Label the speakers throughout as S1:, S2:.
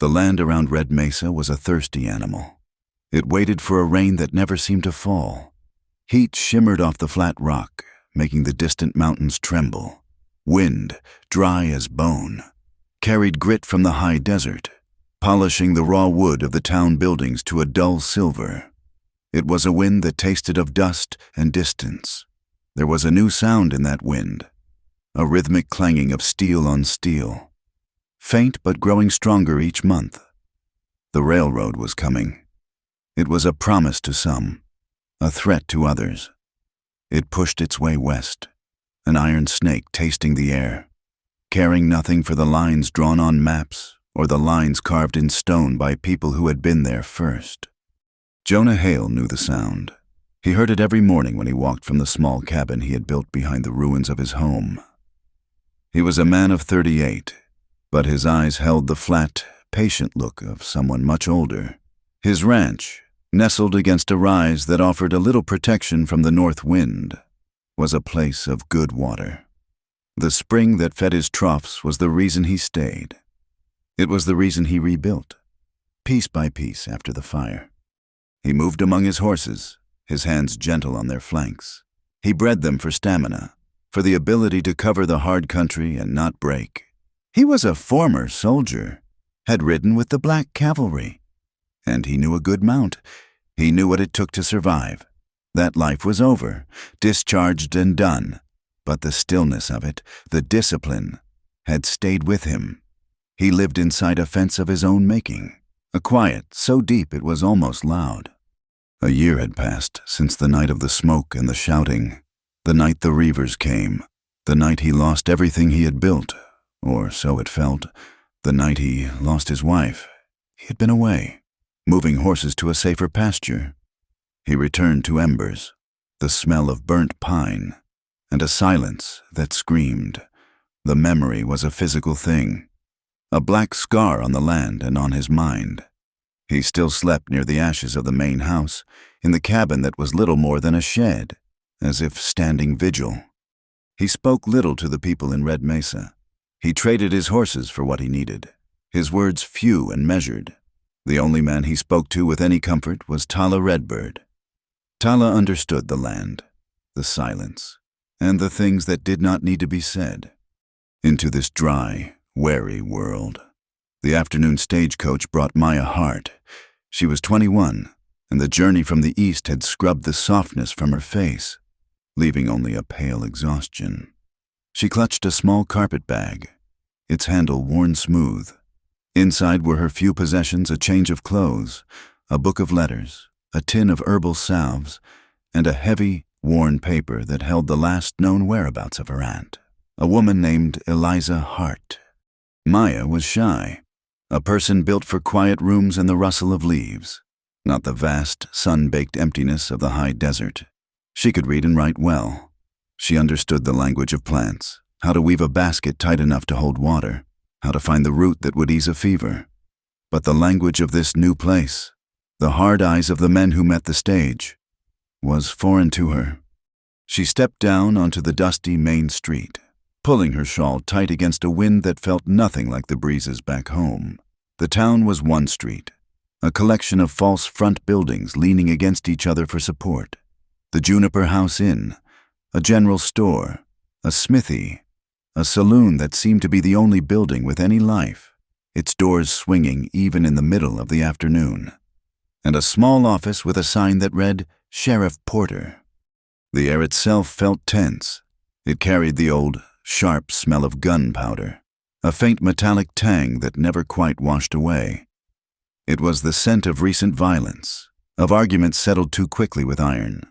S1: The land around Red Mesa was a thirsty animal. It waited for a rain that never seemed to fall. Heat shimmered off the flat rock, making the distant mountains tremble. Wind, dry as bone, carried grit from the high desert, polishing the raw wood of the town buildings to a dull silver. It was a wind that tasted of dust and distance. There was a new sound in that wind, a rhythmic clanging of steel on steel, faint but growing stronger each month. The railroad was coming. It was a promise to some, a threat to others. It pushed its way west, an iron snake tasting the air, caring nothing for the lines drawn on maps or the lines carved in stone by people who had been there first. Jonah Hale knew the sound. He heard it every morning when he walked from the small cabin he had built behind the ruins of his home. He was a man of 38, but his eyes held the flat, patient look of someone much older. His ranch, nestled against a rise that offered a little protection from the north wind, was a place of good water. The spring that fed his troughs was the reason he stayed. It was the reason he rebuilt, piece by piece after the fire. He moved among his horses, his hands gentle on their flanks. He bred them for stamina, for the ability to cover the hard country and not break. He was a former soldier, had ridden with the Black Cavalry, and he knew a good mount. He knew what it took to survive. That life was over, discharged and done, but the stillness of it, the discipline, had stayed with him. He lived inside a fence of his own making, a quiet so deep it was almost loud. A year had passed since the night of the smoke and the shouting, the night the reavers came, the night he lost everything he had built, or so it felt, the night he lost his wife. He had been away, moving horses to a safer pasture. He returned to embers, the smell of burnt pine, and a silence that screamed. The memory was a physical thing, a black scar on the land and on his mind. He still slept near the ashes of the main house, in the cabin that was little more than a shed, as if standing vigil. He spoke little to the people in Red Mesa. He traded his horses for what he needed, his words few and measured. The only man he spoke to with any comfort was Tala Redbird. Tala understood the land, the silence, and the things that did not need to be said. Into this dry, weary world. The afternoon stagecoach brought Maya Hart. She was 21, and the journey from the east had scrubbed the softness from her face, leaving only a pale exhaustion. She clutched a small carpet bag, its handle worn smooth. Inside were her few possessions, a change of clothes, a book of letters, a tin of herbal salves, and a heavy, worn paper that held the last known whereabouts of her aunt, a woman named Eliza Hart. Maya was shy, a person built for quiet rooms and the rustle of leaves, not the vast, sun-baked emptiness of the high desert. She could read and write well. She understood the language of plants, how to weave a basket tight enough to hold water, how to find the root that would ease a fever. But the language of this new place, the hard eyes of the men who met the stage, was foreign to her. She stepped down onto the dusty main street, pulling her shawl tight against a wind that felt nothing like the breezes back home. The town was one street, a collection of false front buildings leaning against each other for support. The Juniper House Inn, a general store, a smithy, a saloon that seemed to be the only building with any life, its doors swinging even in the middle of the afternoon, and a small office with a sign that read, Sheriff Porter. The air itself felt tense. It carried the old, sharp smell of gunpowder, a faint metallic tang that never quite washed away. It was the scent of recent violence, of arguments settled too quickly with iron.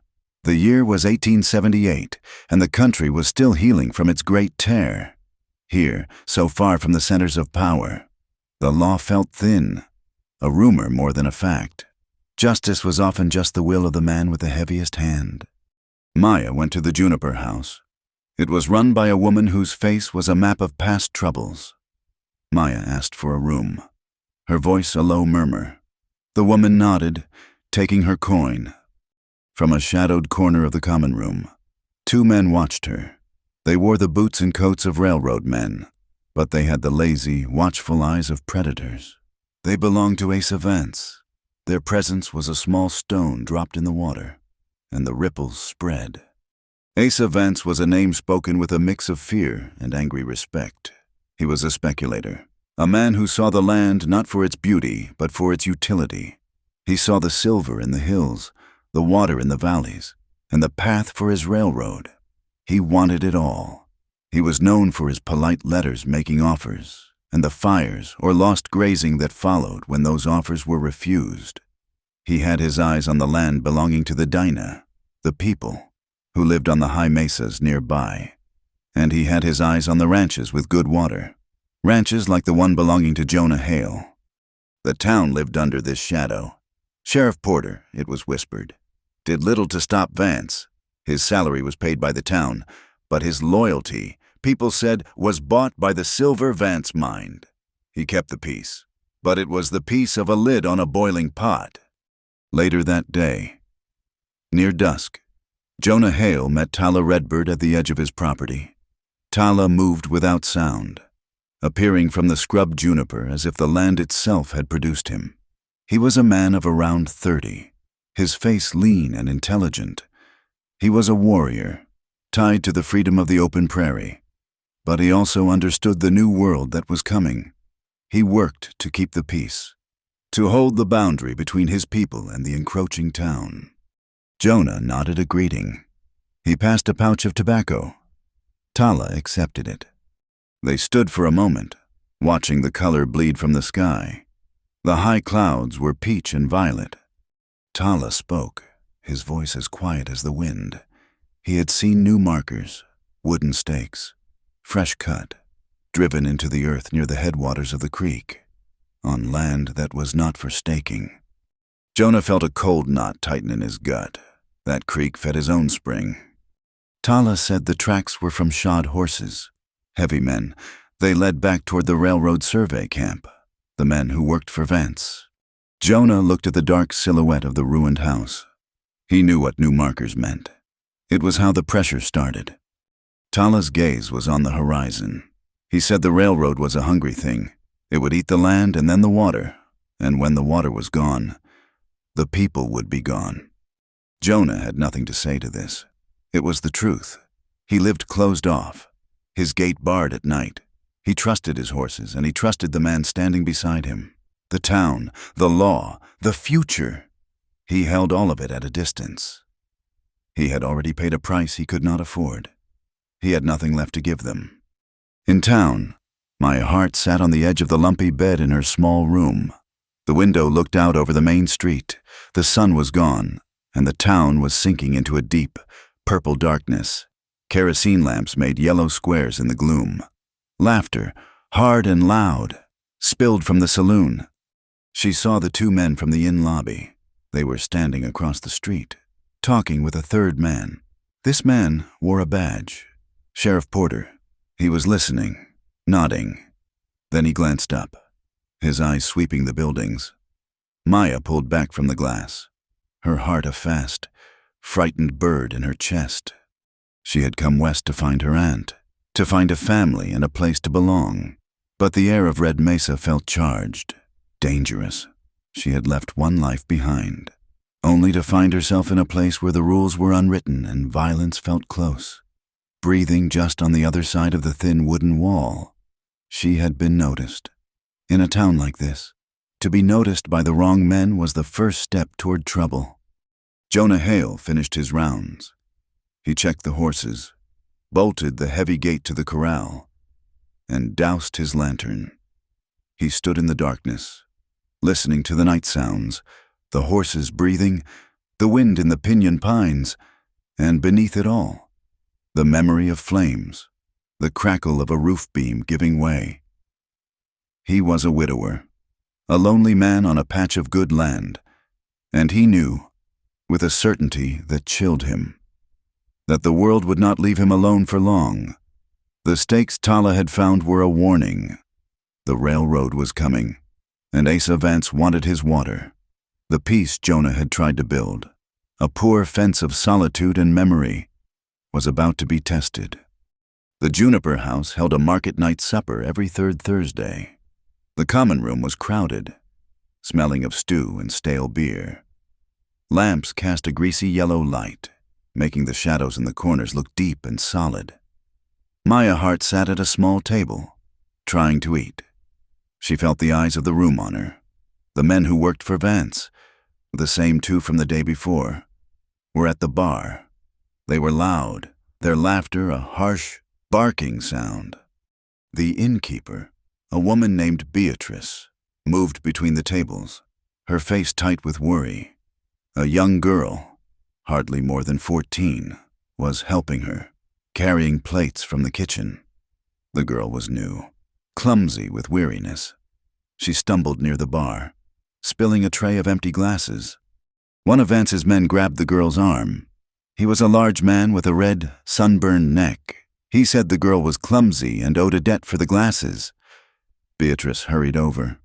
S1: The year was 1878, and the country was still healing from its great tear. Here, so far from the centers of power, the law felt thin, a rumor more than a fact. Justice was often just the will of the man with the heaviest hand. Maya went to the Juniper House. It was run by a woman whose face was a map of past troubles. Maya asked for a room, her voice a low murmur. The woman nodded, taking her coin. From a shadowed corner of the common room, two men watched her. They wore the boots and coats of railroad men, but they had the lazy, watchful eyes of predators. They belonged to Asa Vance. Their presence was a small stone dropped in the water, and the ripples spread. Asa Vance was a name spoken with a mix of fear and angry respect. He was a speculator, a man who saw the land not for its beauty, but for its utility. He saw the silver in the hills, the water in the valleys, and the path for his railroad. He wanted it all. He was known for his polite letters making offers, and the fires or lost grazing that followed when those offers were refused. He had his eyes on the land belonging to the Dinah, the people, who lived on the high mesas nearby. And he had his eyes on the ranches with good water, ranches like the one belonging to Jonah Hale. The town lived under this shadow. Sheriff Porter, it was whispered, did little to stop Vance. His salary was paid by the town, but his loyalty, people said, was bought by the silver Vance mined. He kept the peace, but it was the peace of a lid on a boiling pot. Later that day, near dusk, Jonah Hale met Tala Redbird at the edge of his property. Tala moved without sound, appearing from the scrub juniper as if the land itself had produced him. He was a man of around 30, his face lean and intelligent. He was a warrior, tied to the freedom of the open prairie, but he also understood the new world that was coming. He worked to keep the peace, to hold the boundary between his people and the encroaching town. Jonah nodded a greeting. He passed a pouch of tobacco. Tala accepted it. They stood for a moment, watching the color bleed from the sky. The high clouds were peach and violet. Tala spoke, his voice as quiet as the wind. He had seen new markers, wooden stakes, fresh cut, driven into the earth near the headwaters of the creek, on land that was not for staking. Jonah felt a cold knot tighten in his gut. That creek fed his own spring. Tala said the tracks were from shod horses, heavy men. They led back toward the railroad survey camp, the men who worked for Vance. Jonah looked at the dark silhouette of the ruined house. He knew what new markers meant. It was how the pressure started. Tala's gaze was on the horizon. He said the railroad was a hungry thing. It would eat the land and then the water, and when the water was gone, the people would be gone. Jonah had nothing to say to this. It was the truth. He lived closed off, his gate barred at night. He trusted his horses, and he trusted the man standing beside him. The town, the law, the future. He held all of it at a distance. He had already paid a price he could not afford. He had nothing left to give them. In town, my heart sat on the edge of the lumpy bed in her small room. The window looked out over the main street. The sun was gone, and the town was sinking into a deep, purple darkness. Kerosene lamps made yellow squares in the gloom. Laughter, hard and loud, spilled from the saloon. She saw the two men from the inn lobby. They were standing across the street, talking with a third man. This man wore a badge. Sheriff Porter. He was listening, nodding. Then he glanced up, his eyes sweeping the buildings. Maya pulled back from the glass, her heart a fast, frightened bird in her chest. She had come west to find her aunt, to find a family and a place to belong. But the air of Red Mesa felt charged, dangerous. She had left one life behind, only to find herself in a place where the rules were unwritten and violence felt close. Breathing just on the other side of the thin wooden wall, she had been noticed. In a town like this, to be noticed by the wrong men was the first step toward trouble. Jonah Hale finished his rounds. He checked the horses, bolted the heavy gate to the corral, and doused his lantern. He stood in the darkness, listening to the night sounds, the horses breathing, the wind in the pinyon pines, and beneath it all, the memory of flames, the crackle of a roof beam giving way. He was a widower, a lonely man on a patch of good land, and he knew, with a certainty that chilled him, that the world would not leave him alone for long. The stakes Tala had found were a warning. The railroad was coming, and Asa Vance wanted his water. The peace Jonah had tried to build, a poor fence of solitude and memory, was about to be tested. The Juniper House held a market night supper every third Thursday. The common room was crowded. smelling of stew and stale beer. Lamps cast a greasy yellow light, making the shadows in the corners look deep and solid. Maya Hart sat at a small table, trying to eat. She felt the eyes of the room on her. The men who worked for Vance, the same two from the day before, were at the bar. They were loud, their laughter a harsh, barking sound. The innkeeper, a woman named Beatrice, moved between the tables, her face tight with worry. A young girl, hardly more than 14, was helping her, carrying plates from the kitchen. The girl was new, clumsy with weariness. She stumbled near the bar, spilling a tray of empty glasses. One of Vance's men grabbed the girl's arm. He was a large man with a red, sunburned neck. He said the girl was clumsy and owed a debt for the glasses. Beatrice hurried over,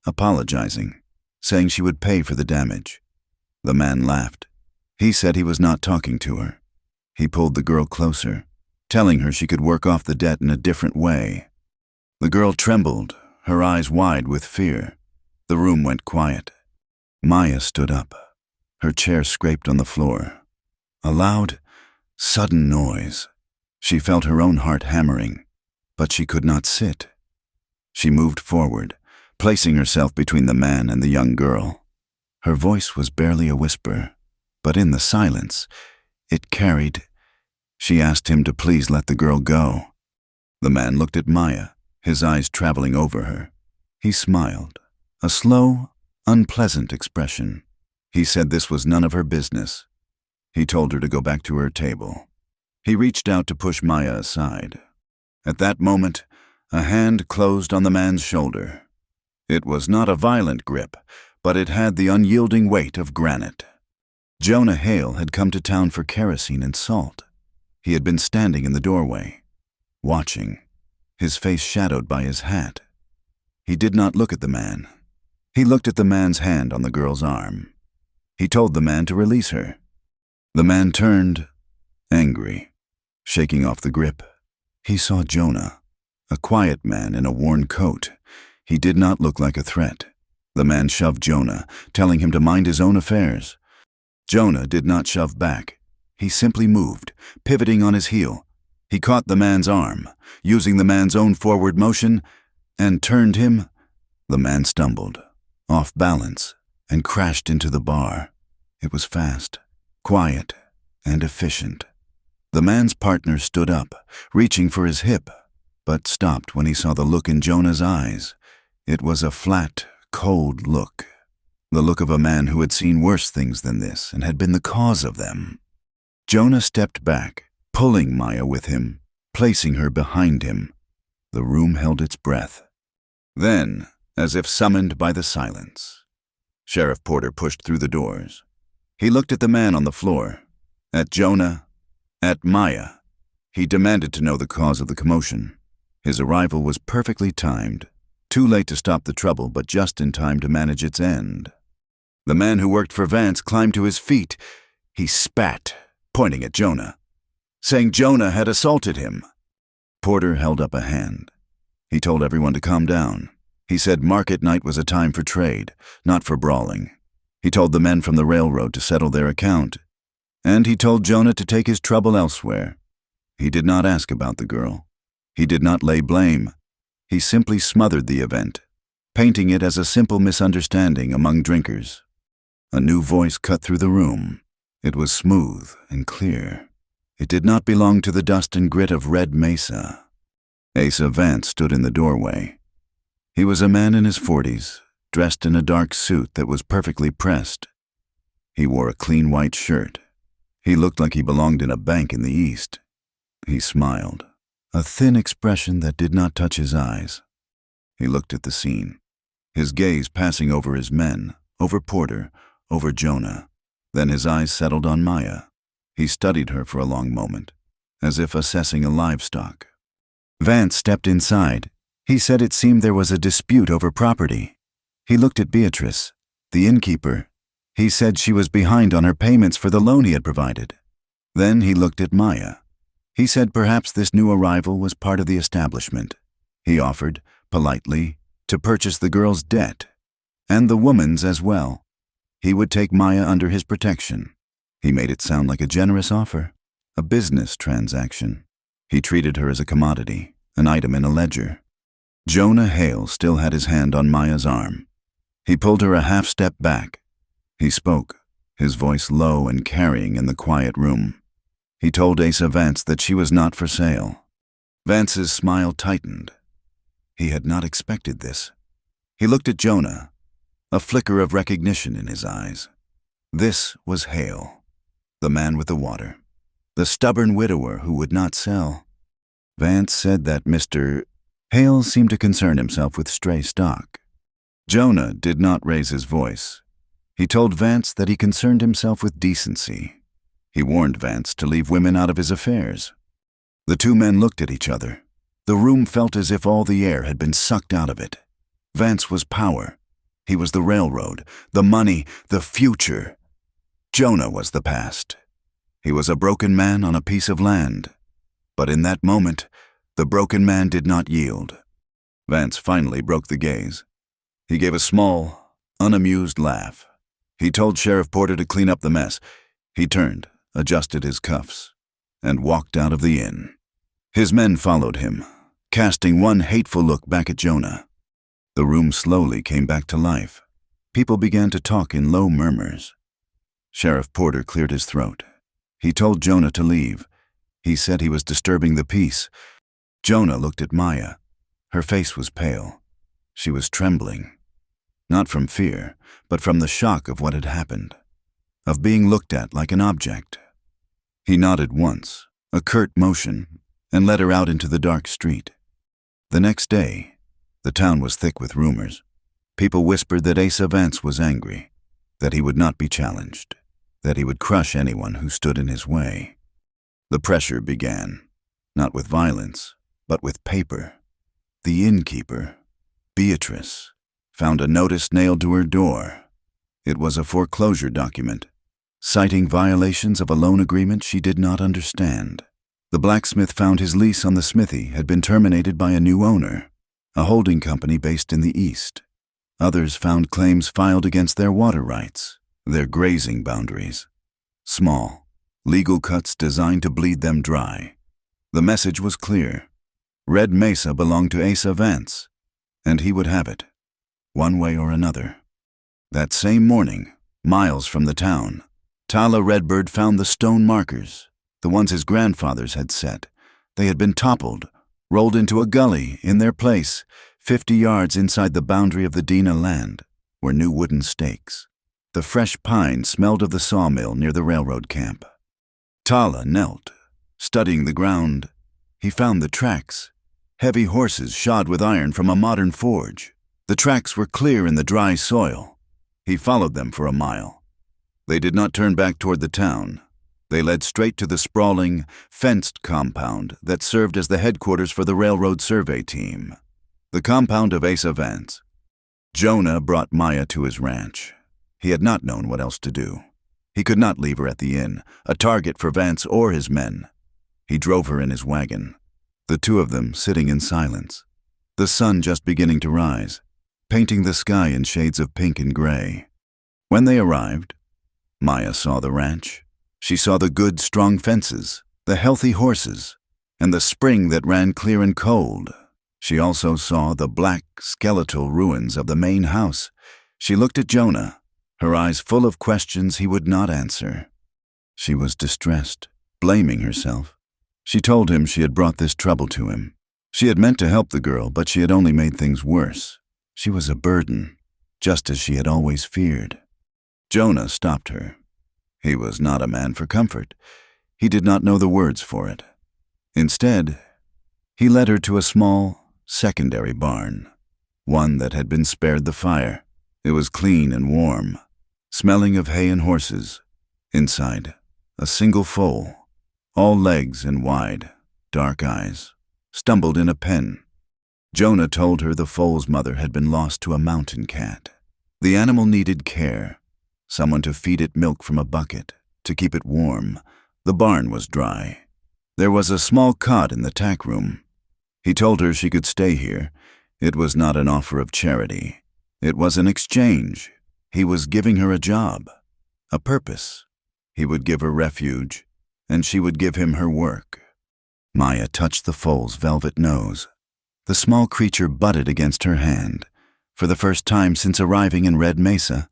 S1: apologizing, saying she would pay for the damage. The man laughed. He said he was not talking to her. He pulled the girl closer, telling her she could work off the debt in a different way. The girl trembled, her eyes wide with fear. The room went quiet. Maya stood up. Her chair scraped on the floor. A loud, sudden noise. She felt her own heart hammering, but she could not sit. She moved forward, placing herself between the man and the young girl. Her voice was barely a whisper, but in the silence, it carried. She asked him to please let the girl go. The man looked at Maya, his eyes traveling over her. He smiled, a slow, unpleasant expression. He said this was none of her business. He told her to go back to her table. He reached out to push Maya aside. At that moment, a hand closed on the man's shoulder. It was not a violent grip, but it had the unyielding weight of granite. Jonah Hale had come to town for kerosene and salt. He had been standing in the doorway, watching, his face shadowed by his hat. He did not look at the man. He looked at the man's hand on the girl's arm. He told the man to release her. The man turned, angry, shaking off the grip. He saw Jonah, a quiet man in a worn coat. He did not look like a threat. The man shoved Jonah, telling him to mind his own affairs. Jonah did not shove back. He simply moved, pivoting on his heel. He caught the man's arm, using the man's own forward motion, and turned him. The man stumbled, off balance, and crashed into the bar. It was fast, quiet, and efficient. The man's partner stood up, reaching for his hip, but stopped when he saw the look in Jonah's eyes. It was a flat, cold look. The look of a man who had seen worse things than this and had been the cause of them. Jonah stepped back, pulling Maya with him, placing her behind him. The room held its breath. Then, as if summoned by the silence, Sheriff Porter pushed through the doors. He looked at the man on the floor, at Jonah, at Maya. He demanded to know the cause of the commotion. His arrival was perfectly timed, too late to stop the trouble, but just in time to manage its end. The man who worked for Vance climbed to his feet. He spat, pointing at Jonah, saying Jonah had assaulted him. Porter held up a hand. He told everyone to calm down. He said market night was a time for trade, not for brawling. He told the men from the railroad to settle their account, and he told Jonah to take his trouble elsewhere. He did not ask about the girl. He did not lay blame. He simply smothered the event, painting it as a simple misunderstanding among drinkers. A new voice cut through the room. It was smooth and clear. It did not belong to the dust and grit of Red Mesa. Asa Vance stood in the doorway. He was a man in his 40s, dressed in a dark suit that was perfectly pressed. He wore a clean white shirt. He looked like he belonged in a bank in the East. He smiled, a thin expression that did not touch his eyes. He looked at the scene, his gaze passing over his men, over Porter, over Jonah. Then his eyes settled on Maya. He studied her for a long moment, as if assessing a livestock. Vance stepped inside. He said it seemed there was a dispute over property. He looked at Beatrice, the innkeeper. He said she was behind on her payments for the loan he had provided. Then he looked at Maya. He said perhaps this new arrival was part of the establishment. He offered, politely, to purchase the girl's debt. and the woman's as well. He would take Maya under his protection. He made it sound like a generous offer, a business transaction. He treated her as a commodity, an item in a ledger. Jonah Hale still had his hand on Maya's arm. He pulled her a half-step back. He spoke, his voice low and carrying in the quiet room. He told Asa Vance that she was not for sale. Vance's smile tightened. He had not expected this. He looked at Jonah, a flicker of recognition in his eyes. This was Hale, the man with the water, the stubborn widower who would not sell. Vance said that Mr. Hale seemed to concern himself with stray stock. Jonah did not raise his voice. He told Vance that he concerned himself with decency. He warned Vance to leave women out of his affairs. The two men looked at each other. The room felt as if all the air had been sucked out of it. Vance was power. He was the railroad, the money, the future. Jonah was the past. He was a broken man on a piece of land. But in that moment, the broken man did not yield. Vance finally broke the gaze. He gave a small, unamused laugh. He told Sheriff Porter to clean up the mess. He turned, adjusted his cuffs, and walked out of the inn. His men followed him, casting one hateful look back at Jonah. The room slowly came back to life. People began to talk in low murmurs. Sheriff Porter cleared his throat. He told Jonah to leave. He said he was disturbing the peace. Jonah looked at Maya. Her face was pale. She was trembling. Not from fear, but from the shock of what had happened, of being looked at like an object. He nodded once, a curt motion, and led her out into the dark street. The next day, the town was thick with rumors. People whispered that Asa Vance was angry, that he would not be challenged, that he would crush anyone who stood in his way. The pressure began, not with violence, but with paper. The innkeeper, Beatrice, found a notice nailed to her door. It was a foreclosure document, citing violations of a loan agreement she did not understand. The blacksmith found his lease on the smithy had been terminated by a new owner, a holding company based in the east. Others found claims filed against their water rights, their grazing boundaries. Small, legal cuts designed to bleed them dry. The message was clear. Red Mesa belonged to Asa Vance, and he would have it, one way or another. That same morning, miles from the town, Tala Redbird found the stone markers, the ones his grandfathers had set. They had been toppled, rolled into a gully. In their place, 50 yards inside the boundary of the Dina land, were new wooden stakes. The fresh pine smelled of the sawmill near the railroad camp. Tala knelt, studying the ground. He found the tracks, heavy horses shod with iron from a modern forge. The tracks were clear in the dry soil. He followed them for a mile. They did not turn back toward the town. They led straight to the sprawling, fenced compound that served as the headquarters for the railroad survey team. The compound of Asa Vance. Jonah brought Maya to his ranch. He had not known what else to do. He could not leave her at the inn, a target for Vance or his men. He drove her in his wagon, the two of them sitting in silence, the sun just beginning to rise, painting the sky in shades of pink and gray. When they arrived, Maya saw the ranch. She saw the good, strong fences, the healthy horses, and the spring that ran clear and cold. She also saw the black, skeletal ruins of the main house. She looked at Jonah, her eyes full of questions he would not answer. She was distressed, blaming herself. She told him she had brought this trouble to him. She had meant to help the girl, but she had only made things worse. She was a burden, just as she had always feared. Jonah stopped her. He was not a man for comfort. He did not know the words for it. Instead, he led her to a small, secondary barn, one that had been spared the fire. It was clean and warm, smelling of hay and horses. Inside, a single foal, all legs and wide, dark eyes, stumbled in a pen. Jonah told her the foal's mother had been lost to a mountain cat. The animal needed care, someone to feed it milk from a bucket, to keep it warm. The barn was dry. There was a small cot in the tack room. He told her she could stay here. It was not an offer of charity. It was an exchange. He was giving her a job, a purpose. He would give her refuge, and she would give him her work. Maya touched the foal's velvet nose. The small creature butted against her hand. For the first time since arriving in Red Mesa,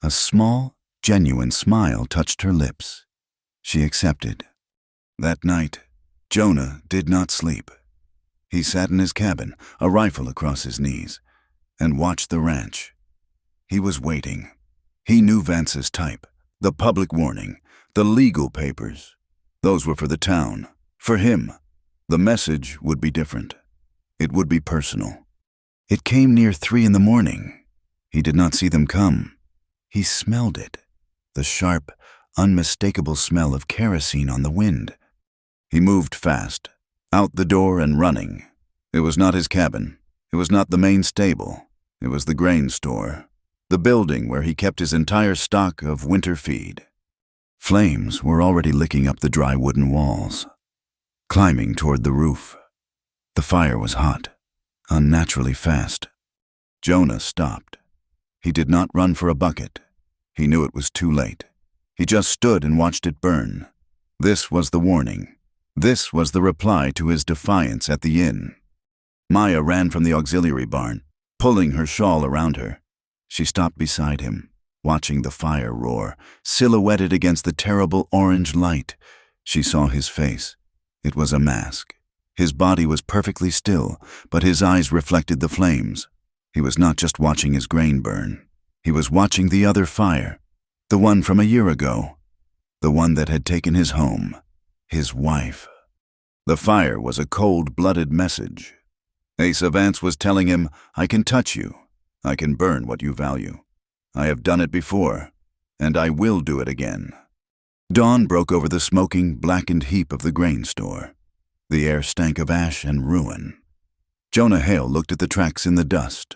S1: a small, genuine smile touched her lips. She accepted. That night, Jonah did not sleep. He sat in his cabin, a rifle across his knees, and watched the ranch. He was waiting. He knew Vance's type, the public warning, the legal papers. Those were for the town. For him, the message would be different. It would be personal. It came near 3 in the morning. He did not see them come. He smelled it, the sharp, unmistakable smell of kerosene on the wind. He moved fast, out the door and running. It was not his cabin. It was not the main stable. It was the grain store, the building where he kept his entire stock of winter feed. Flames were already licking up the dry wooden walls, climbing toward the roof. The fire was hot, unnaturally fast. Jonah stopped. He did not run for a bucket. He knew it was too late. He just stood and watched it burn. This was the warning. This was the reply to his defiance at the inn. Maya ran from the auxiliary barn, pulling her shawl around her. She stopped beside him, watching the fire roar, silhouetted against the terrible orange light. She saw his face. It was a mask. His body was perfectly still, but his eyes reflected the flames. He was not just watching his grain burn. He was watching the other fire, the one from a year ago, the one that had taken his home, his wife. The fire was a cold-blooded message. Asa Vance was telling him, I can touch you. I can burn what you value. I have done it before, and I will do it again. Dawn broke over the smoking, blackened heap of the grain store. The air stank of ash and ruin. Jonah Hale looked at the tracks in the dust.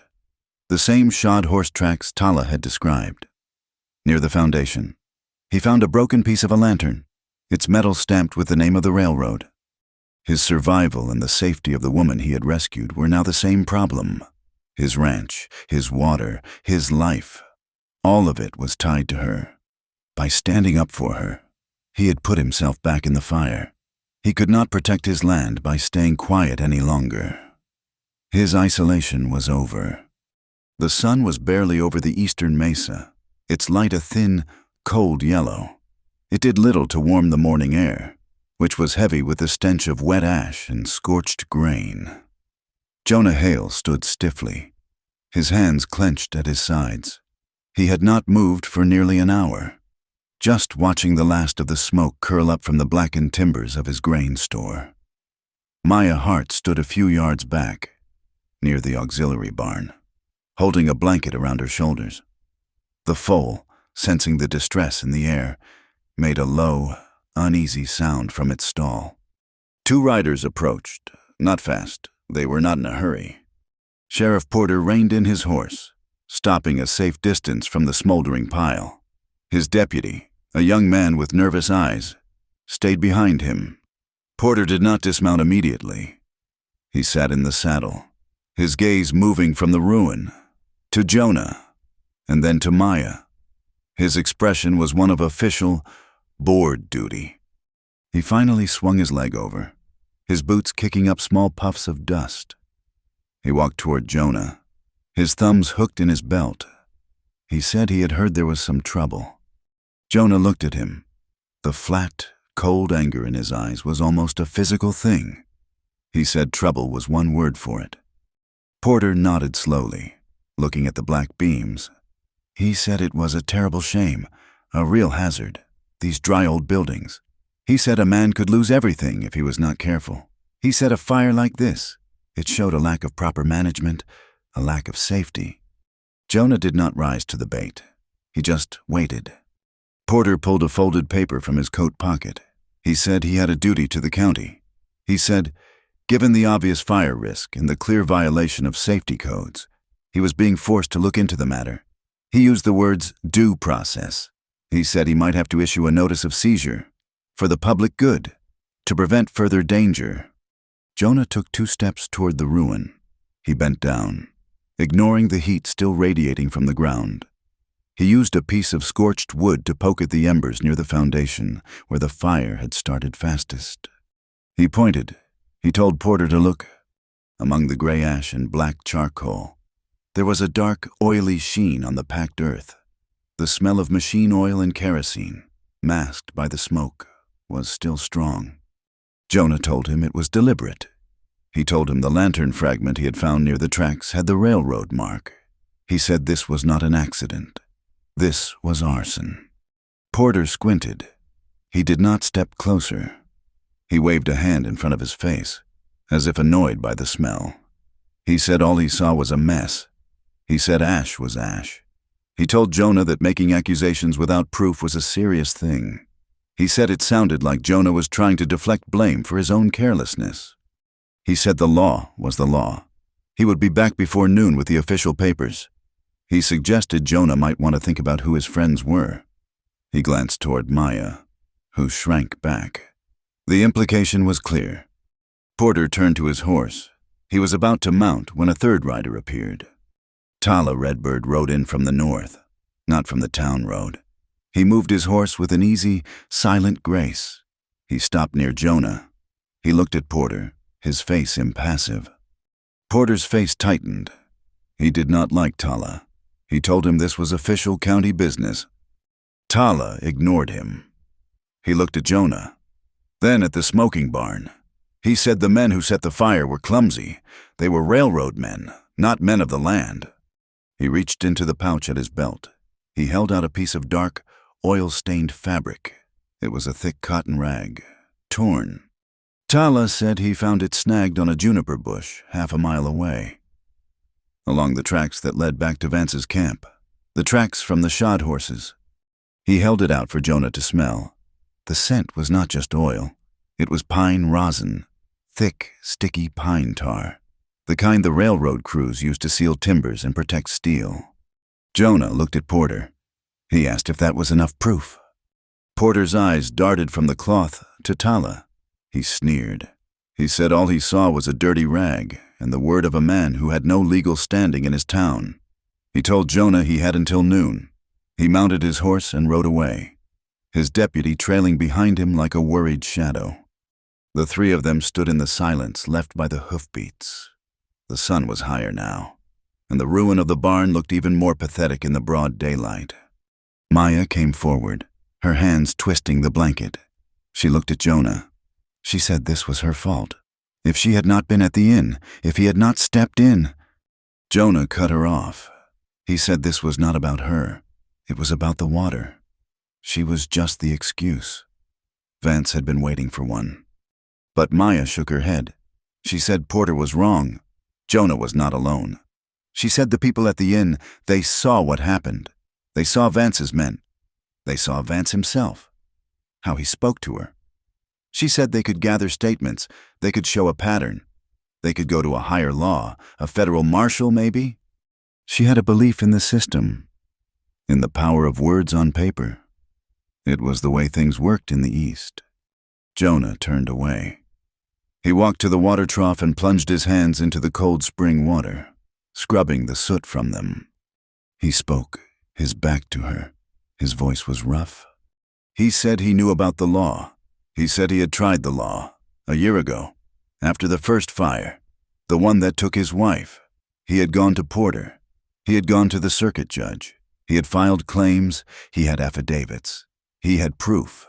S1: The same shod horse tracks Tala had described. Near the foundation, he found a broken piece of a lantern, its metal stamped with the name of the railroad. His survival and the safety of the woman he had rescued were now the same problem. His ranch, his water, his life, all of it was tied to her. By standing up for her, he had put himself back in the fire. He could not protect his land by staying quiet any longer. His isolation was over. The sun was barely over the eastern mesa, its light a thin, cold yellow. It did little to warm the morning air, which was heavy with the stench of wet ash and scorched grain. Jonah Hale stood stiffly, his hands clenched at his sides. He had not moved for nearly an hour, just watching the last of the smoke curl up from the blackened timbers of his grain store. Maya Hart stood a few yards back, near the auxiliary barn, holding a blanket around her shoulders. The foal, sensing the distress in the air, made a low, uneasy sound from its stall. 2 riders approached, not fast. They were not in a hurry. Sheriff Porter reined in his horse, stopping a safe distance from the smoldering pile. His deputy, a young man with nervous eyes, stayed behind him. Porter did not dismount immediately. He sat in the saddle, his gaze moving from the ruin to Jonah, and then to Maya. His expression was one of official, bored duty. He finally swung his leg over, his boots kicking up small puffs of dust. He walked toward Jonah, his thumbs hooked in his belt. He said he had heard there was some trouble. Jonah looked at him. The flat, cold anger in his eyes was almost a physical thing. He said trouble was one word for it. Porter nodded slowly, looking at the black beams. He said it was a terrible shame, a real hazard, these dry old buildings. He said a man could lose everything if he was not careful. He said a fire like this, it showed a lack of proper management, a lack of safety. Jonah did not rise to the bait. He just waited. Porter pulled a folded paper from his coat pocket. He said he had a duty to the county. He said, given the obvious fire risk and the clear violation of safety codes, he was being forced to look into the matter. He used the words due process. He said he might have to issue a notice of seizure for the public good, to prevent further danger. Jonah took 2 steps toward the ruin. He bent down. ignoring the heat still radiating from the ground. He used a piece of scorched wood to poke at the embers near the foundation, where the fire had started fastest. He pointed. He told Porter to look. Among the gray ash and black charcoal, there was a dark, oily sheen on the packed earth. The smell of machine oil and kerosene, masked by the smoke, was still strong. Jonah told him it was deliberate. He told him the lantern fragment he had found near the tracks had the railroad mark. He said this was not an accident. This was arson. Porter squinted. He did not step closer. He waved a hand in front of his face, as if annoyed by the smell. He said all he saw was a mess. He said ash was ash. He told Jonah that making accusations without proof was a serious thing. He said it sounded like Jonah was trying to deflect blame for his own carelessness. He said the law was the law. He would be back before noon with the official papers. He suggested Jonah might want to think about who his friends were. He glanced toward Maya, who shrank back. The implication was clear. Porter turned to his horse. He was about to mount when a third rider appeared. Tala Redbird rode in from the north, not from the town road. He moved his horse with an easy, silent grace. He stopped near Jonah. He looked at Porter, his face impassive. Porter's face tightened. He did not like Tala. He told him this was official county business. Tala ignored him. He looked at Jonah, then at the smoking barn. He said the men who set the fire were clumsy. They were railroad men, not men of the land. He reached into the pouch at his belt. He held out a piece of dark, oil-stained fabric. It was a thick cotton rag, torn. Tala said he found it snagged on a juniper bush half a mile away, along the tracks that led back to Vance's camp, the tracks from the shod horses. He held it out for Jonah to smell. The scent was not just oil. It was pine rosin, thick, sticky pine tar, the kind the railroad crews used to seal timbers and protect steel. Jonah looked at Porter. He asked if that was enough proof. Porter's eyes darted from the cloth to Tala. He sneered. He said all he saw was a dirty rag and the word of a man who had no legal standing in his town. He told Jonah he had until noon. He mounted his horse and rode away, his deputy trailing behind him like a worried shadow. The three of them stood in the silence left by the hoofbeats. The sun was higher now, and the ruin of the barn looked even more pathetic in the broad daylight. Maya came forward, her hands twisting the blanket. She looked at Jonah. She said this was her fault. If she had not been at the inn, if he had not stepped in. Jonah cut her off. He said this was not about her. It was about the water. She was just the excuse. Vance had been waiting for one. But Maya shook her head. She said Porter was wrong. Jonah was not alone. She said the people at the inn, they saw what happened. They saw Vance's men. They saw Vance himself. How he spoke to her. She said they could gather statements. They could show a pattern. They could go to a higher law, a federal marshal maybe. She had a belief in the system, in the power of words on paper. It was the way things worked in the East. Jonah turned away. He walked to the water trough and plunged his hands into the cold spring water, scrubbing the soot from them. He spoke, his back to her. His voice was rough. He said he knew about the law. He said he had tried the law, a year ago, after the first fire, the one that took his wife. He had gone to Porter. He had gone to the circuit judge. He had filed claims. He had affidavits. He had proof.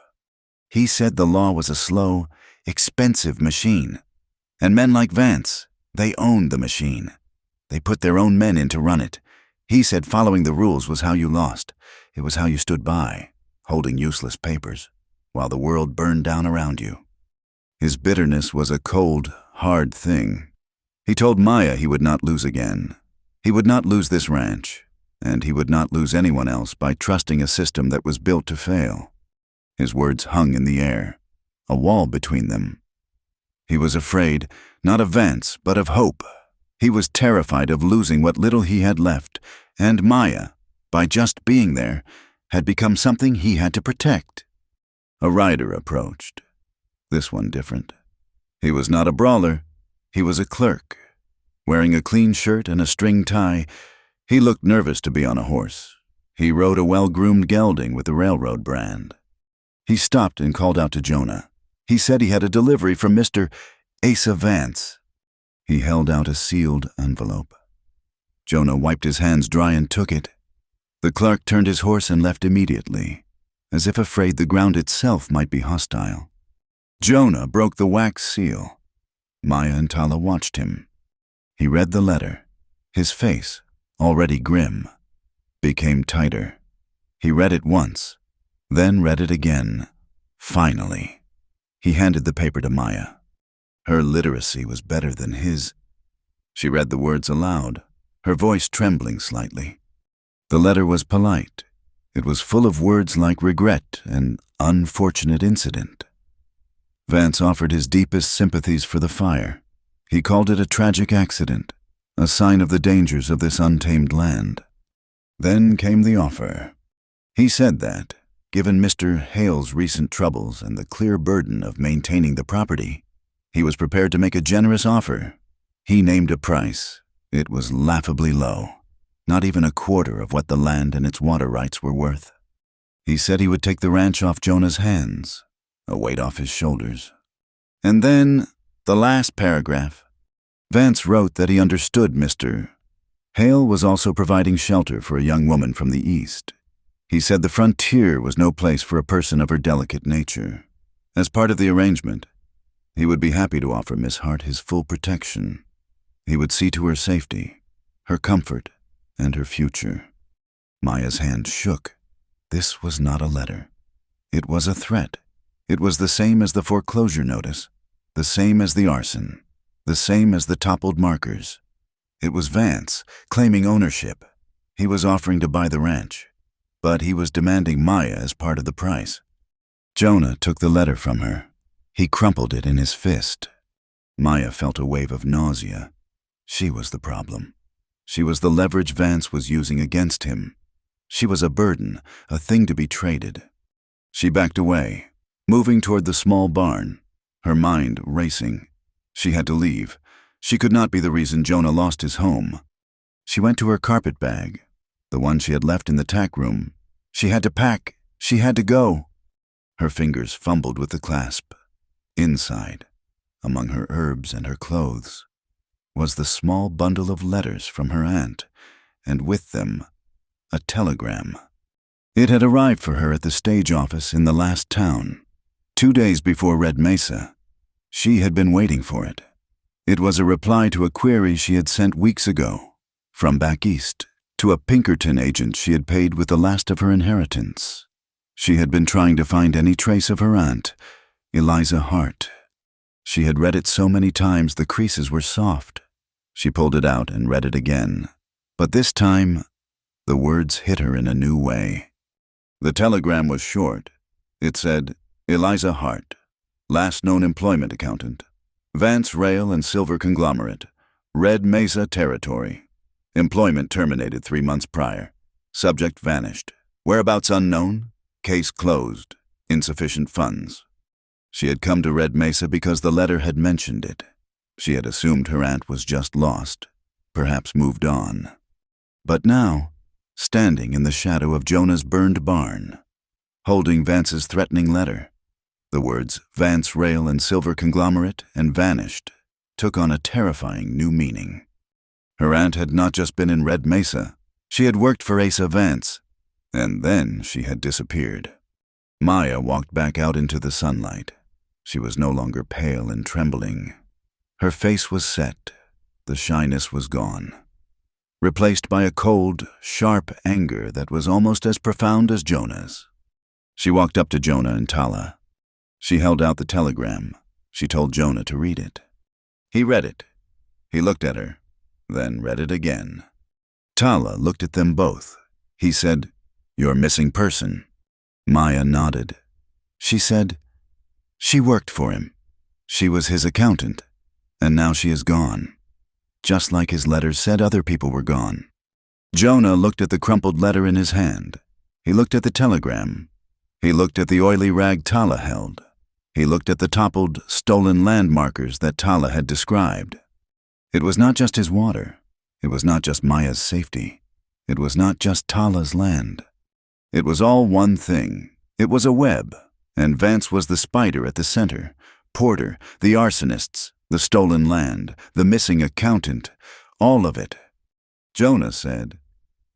S1: He said the law was a slow, expensive machine. And men like Vance, they owned the machine. They put their own men in to run it. He said following the rules was how you lost. It was how you stood by, holding useless papers, while the world burned down around you. His bitterness was a cold, hard thing. He told Maya he would not lose again. He would not lose this ranch, and he would not lose anyone else by trusting a system that was built to fail. His words hung in the air, a wall between them. He was afraid, not of Vance, but of hope. He was terrified of losing what little he had left, and Maya, by just being there, had become something he had to protect. A rider approached. This one different. He was not a brawler. He was a clerk. Wearing a clean shirt and a string tie, he looked nervous to be on a horse. He rode a well-groomed gelding with the railroad brand. He stopped and called out to Jonah. He said he had a delivery from Mr. Asa Vance. He held out a sealed envelope. Jonah wiped his hands dry and took it. The clerk turned his horse and left immediately, as if afraid the ground itself might be hostile. Jonah broke the wax seal. Maya and Tala watched him. He read the letter. His face, already grim, became tighter. He read it once, then read it again. Finally, he handed the paper to Maya. Her literacy was better than his. She read the words aloud, her voice trembling slightly. The letter was polite. It was full of words like regret and unfortunate incident. Vance offered his deepest sympathies for the fire. He called it a tragic accident, a sign of the dangers of this untamed land. Then came the offer. He said that, given Mr. Hale's recent troubles and the clear burden of maintaining the property, he was prepared to make a generous offer. He named a price. It was laughably low, not even a quarter of what the land and its water rights were worth. He said he would take the ranch off Jonah's hands, a weight off his shoulders. And then, the last paragraph. Vance wrote that he understood Mr. Hale was also providing shelter for a young woman from the east. He said the frontier was no place for a person of her delicate nature. As part of the arrangement, he would be happy to offer Miss Hart his full protection. He would see to her safety, her comfort, and her future. Maya's hand shook. This was not a letter. It was a threat. It was the same as the foreclosure notice, the same as the arson, the same as the toppled markers. It was Vance, claiming ownership. He was offering to buy the ranch, but he was demanding Maya as part of the price. Jonah took the letter from her. He crumpled it in his fist. Maya felt a wave of nausea. She was the problem. She was the leverage Vance was using against him. She was a burden, a thing to be traded. She backed away, moving toward the small barn, her mind racing. She had to leave. She could not be the reason Jonah lost his home. She went to her carpet bag, the one she had left in the tack room. She had to pack. She had to go. Her fingers fumbled with the clasp. Inside, among her herbs and her clothes, was the small bundle of letters from her aunt, and with them, a telegram. It had arrived for her at the stage office in the last town, 2 days before Red Mesa. She had been waiting for it. It was a reply to a query she had sent weeks ago, from back east, to a Pinkerton agent she had paid with the last of her inheritance. She had been trying to find any trace of her aunt, Eliza Hart. She had read it so many times the creases were soft. She pulled it out and read it again, but this time, the words hit her in a new way. The telegram was short. It said, Eliza Hart, last known employment accountant, Vance Rail and Silver Conglomerate, Red Mesa Territory. Employment terminated 3 months prior. Subject vanished. Whereabouts unknown. Case closed. Insufficient funds. She had come to Red Mesa because the letter had mentioned it. She had assumed her aunt was just lost, perhaps moved on. But now, standing in the shadow of Jonah's burned barn, holding Vance's threatening letter, the words Vance Rail and Silver Conglomerate and vanished took on a terrifying new meaning. Her aunt had not just been in Red Mesa, she had worked for Asa Vance, and then she had disappeared. Maya walked back out into the sunlight. She was no longer pale and trembling. Her face was set. The shyness was gone, replaced by a cold, sharp anger that was almost as profound as Jonah's. She walked up to Jonah and Tala. She held out the telegram. She told Jonah to read it. He read it. He looked at her, then read it again. Tala looked at them both. He said, "Your missing person." Maya nodded. She said, "She worked for him. She was his accountant, and now she is gone. Just like his letters said other people were gone." Jonah looked at the crumpled letter in his hand. He looked at the telegram. He looked at the oily rag Tala held. He looked at the toppled, stolen land markers that Tala had described. It was not just his water. It was not just Maya's safety. It was not just Tala's land. It was all one thing. It was a web, and Vance was the spider at the center. Porter, the arsonists, the stolen land, the missing accountant, all of it. Jonah said,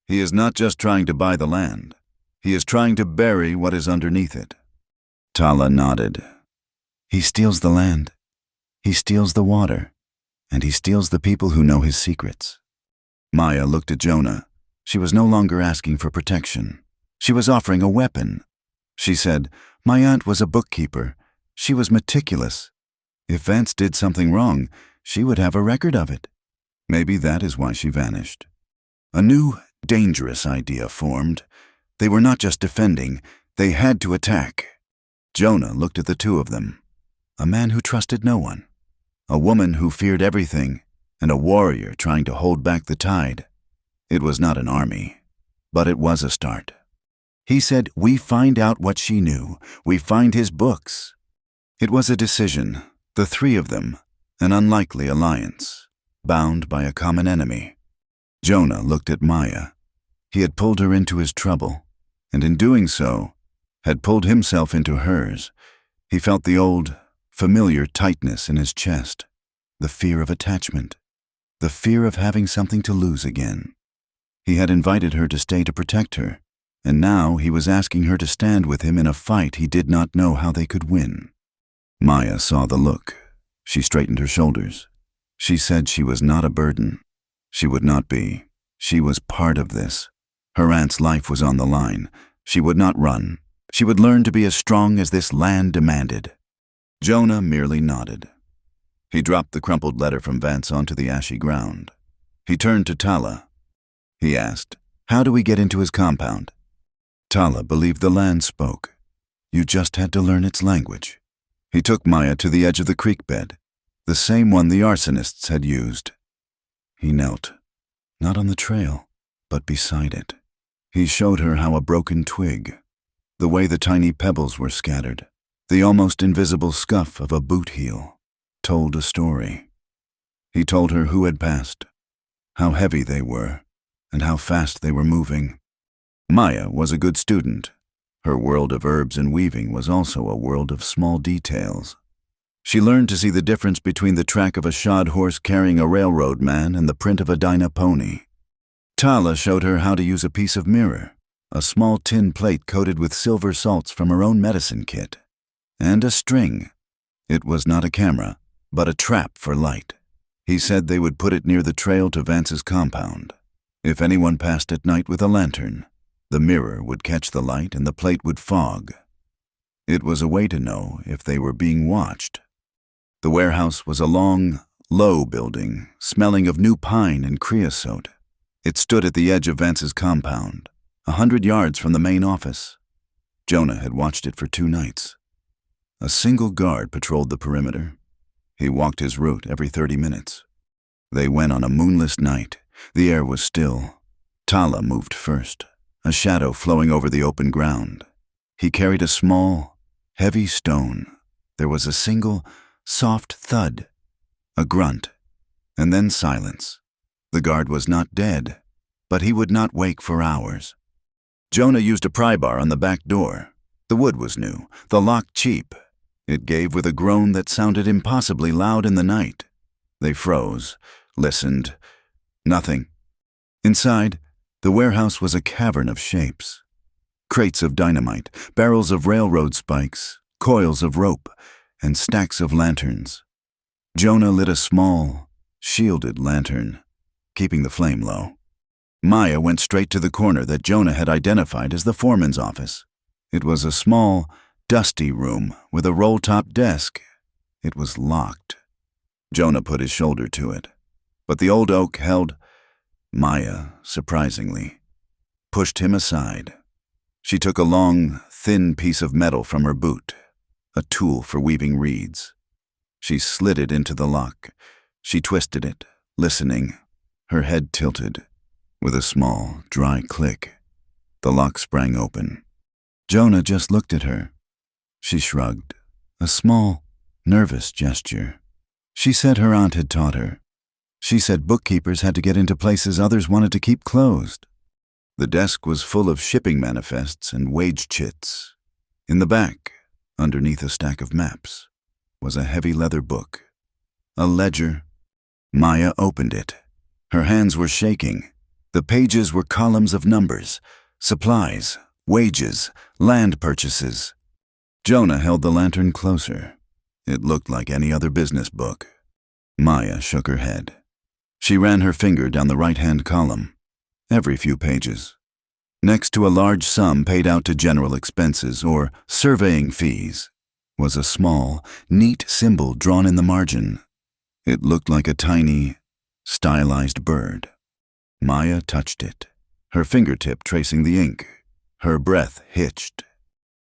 S1: "He is not just trying to buy the land. He is trying to bury what is underneath it." Tala nodded. "He steals the land. He steals the water. And he steals the people who know his secrets." Maya looked at Jonah. She was no longer asking for protection. She was offering a weapon. She said, "My aunt was a bookkeeper. She was meticulous. If Vance did something wrong, she would have a record of it." Maybe that is why she vanished. A new, dangerous idea formed. They were not just defending, they had to attack. Jonah looked at the two of them. A man who trusted no one. A woman who feared everything, and a warrior trying to hold back the tide. It was not an army, but it was a start. He said, "We find out what she knew. We find his books." It was a decision, the three of them, an unlikely alliance, bound by a common enemy. Jonah looked at Maya. He had pulled her into his trouble, and in doing so, had pulled himself into hers. He felt the old, familiar tightness in his chest, the fear of attachment, the fear of having something to lose again. He had invited her to stay to protect her, and now he was asking her to stand with him in a fight he did not know how they could win. Maya saw the look. She straightened her shoulders. She said she was not a burden. She would not be. She was part of this. Her aunt's life was on the line. She would not run. She would learn to be as strong as this land demanded. Jonah merely nodded. He dropped the crumpled letter from Vance onto the ashy ground. He turned to Tala. He asked, "How do we get into his compound?" Tala believed the land spoke. You just had to learn its language. He took Maya to the edge of the creek bed, the same one the arsonists had used. He knelt, not on the trail, but beside it. He showed her how a broken twig, the way the tiny pebbles were scattered, the almost invisible scuff of a boot heel, told a story. He told her who had passed, how heavy they were, and how fast they were moving. Maya was a good student. Her world of herbs and weaving was also a world of small details. She learned to see the difference between the track of a shod horse carrying a railroad man and the print of a Dinah pony. Tala showed her how to use a piece of mirror, a small tin plate coated with silver salts from her own medicine kit, and a string. It was not a camera, but a trap for light. He said they would put it near the trail to Vance's compound. If anyone passed at night with a lantern, the mirror would catch the light and the plate would fog. It was a way to know if they were being watched. The warehouse was a long, low building, smelling of new pine and creosote. It stood at the edge of Vance's compound, 100 yards from the main office. Jonah had watched it for 2 nights. A single guard patrolled the perimeter. He walked his route every 30 minutes. They went on a moonless night. The air was still. Tala moved first, a shadow flowing over the open ground. He carried a small, heavy stone. There was a single, soft thud, a grunt, and then silence. The guard was not dead, but he would not wake for hours. Jonah used a pry bar on the back door. The wood was new, the lock cheap. It gave with a groan that sounded impossibly loud in the night. They froze, listened. Nothing. Inside, the warehouse was a cavern of shapes. Crates of dynamite, barrels of railroad spikes, coils of rope, and stacks of lanterns. Jonah lit a small, shielded lantern, keeping the flame low. Maya went straight to the corner that Jonah had identified as the foreman's office. It was a small, dusty room with a roll-top desk. It was locked. Jonah put his shoulder to it, but the old oak held. Maya, surprisingly, pushed him aside. She took a long, thin piece of metal from her boot, a tool for weaving reeds. She slid it into the lock. She twisted it, listening, her head tilted. With a small, dry click, the lock sprang open. Jonah just looked at her. She shrugged, a small, nervous gesture. She said her aunt had taught her. She said bookkeepers had to get into places others wanted to keep closed. The desk was full of shipping manifests and wage chits. In the back, underneath a stack of maps, was a heavy leather book. A ledger. Maya opened it. Her hands were shaking. The pages were columns of numbers, supplies, wages, land purchases. Jonah held the lantern closer. It looked like any other business book. Maya shook her head. She ran her finger down the right-hand column. Every few pages. Next to a large sum paid out to general expenses or surveying fees was a small, neat symbol drawn in the margin. It looked like a tiny, stylized bird. Maya touched it, her fingertip tracing the ink. Her breath hitched.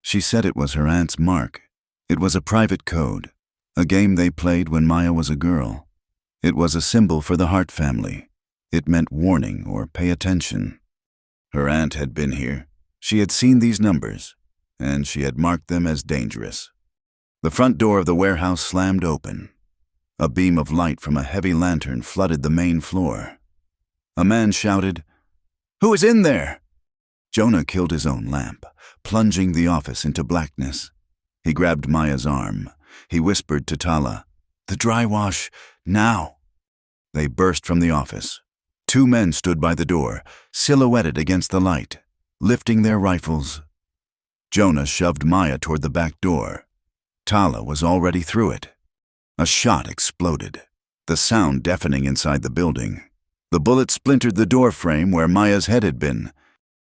S1: She said it was her aunt's mark. It was a private code, a game they played when Maya was a girl. It was a symbol for the Hart family. It meant warning or pay attention. Her aunt had been here. She had seen these numbers, and she had marked them as dangerous. The front door of the warehouse slammed open. A beam of light from a heavy lantern flooded the main floor. A man shouted, "Who is in there?" Jonah killed his own lamp, plunging the office into blackness. He grabbed Maya's arm. He whispered to Tala, "The dry wash, now." They burst from the office. Two men stood by the door, silhouetted against the light, lifting their rifles. Jonah shoved Maya toward the back door. Tala was already through it. A shot exploded, the sound deafening inside the building. The bullet splintered the door frame where Maya's head had been.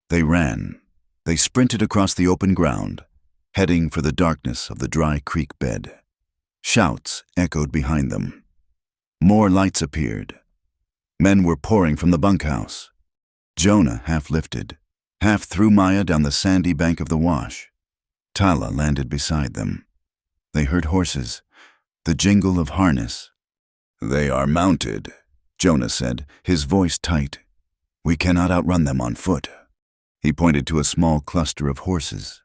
S1: They ran. They sprinted across the open ground, heading for the darkness of the dry creek bed. Shouts echoed behind them. More lights appeared. Men were pouring from the bunkhouse. Jonah half lifted, half threw Maya down the sandy bank of the wash. Tala landed beside them. They heard horses, the jingle of harness. "They are mounted," Jonah said, his voice tight. "We cannot outrun them on foot." He pointed to a small cluster of horses,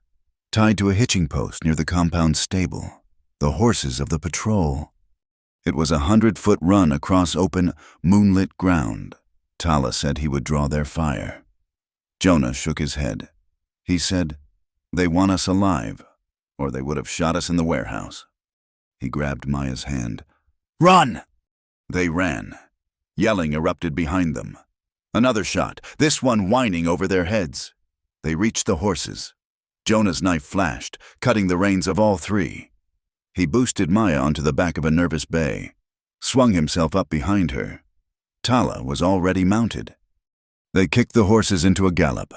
S1: tied to a hitching post near the compound stable, the horses of the patrol. It was a 100-foot run across open, moonlit ground. Tala said he would draw their fire. Jonah shook his head. He said, "They want us alive, or they would have shot us in the warehouse." He grabbed Maya's hand. "Run!" They ran. Yelling erupted behind them. Another shot, this one whining over their heads. They reached the horses. Jonah's knife flashed, cutting the reins of all three. He boosted Maya onto the back of a nervous bay, swung himself up behind her. Tala was already mounted. They kicked the horses into a gallop,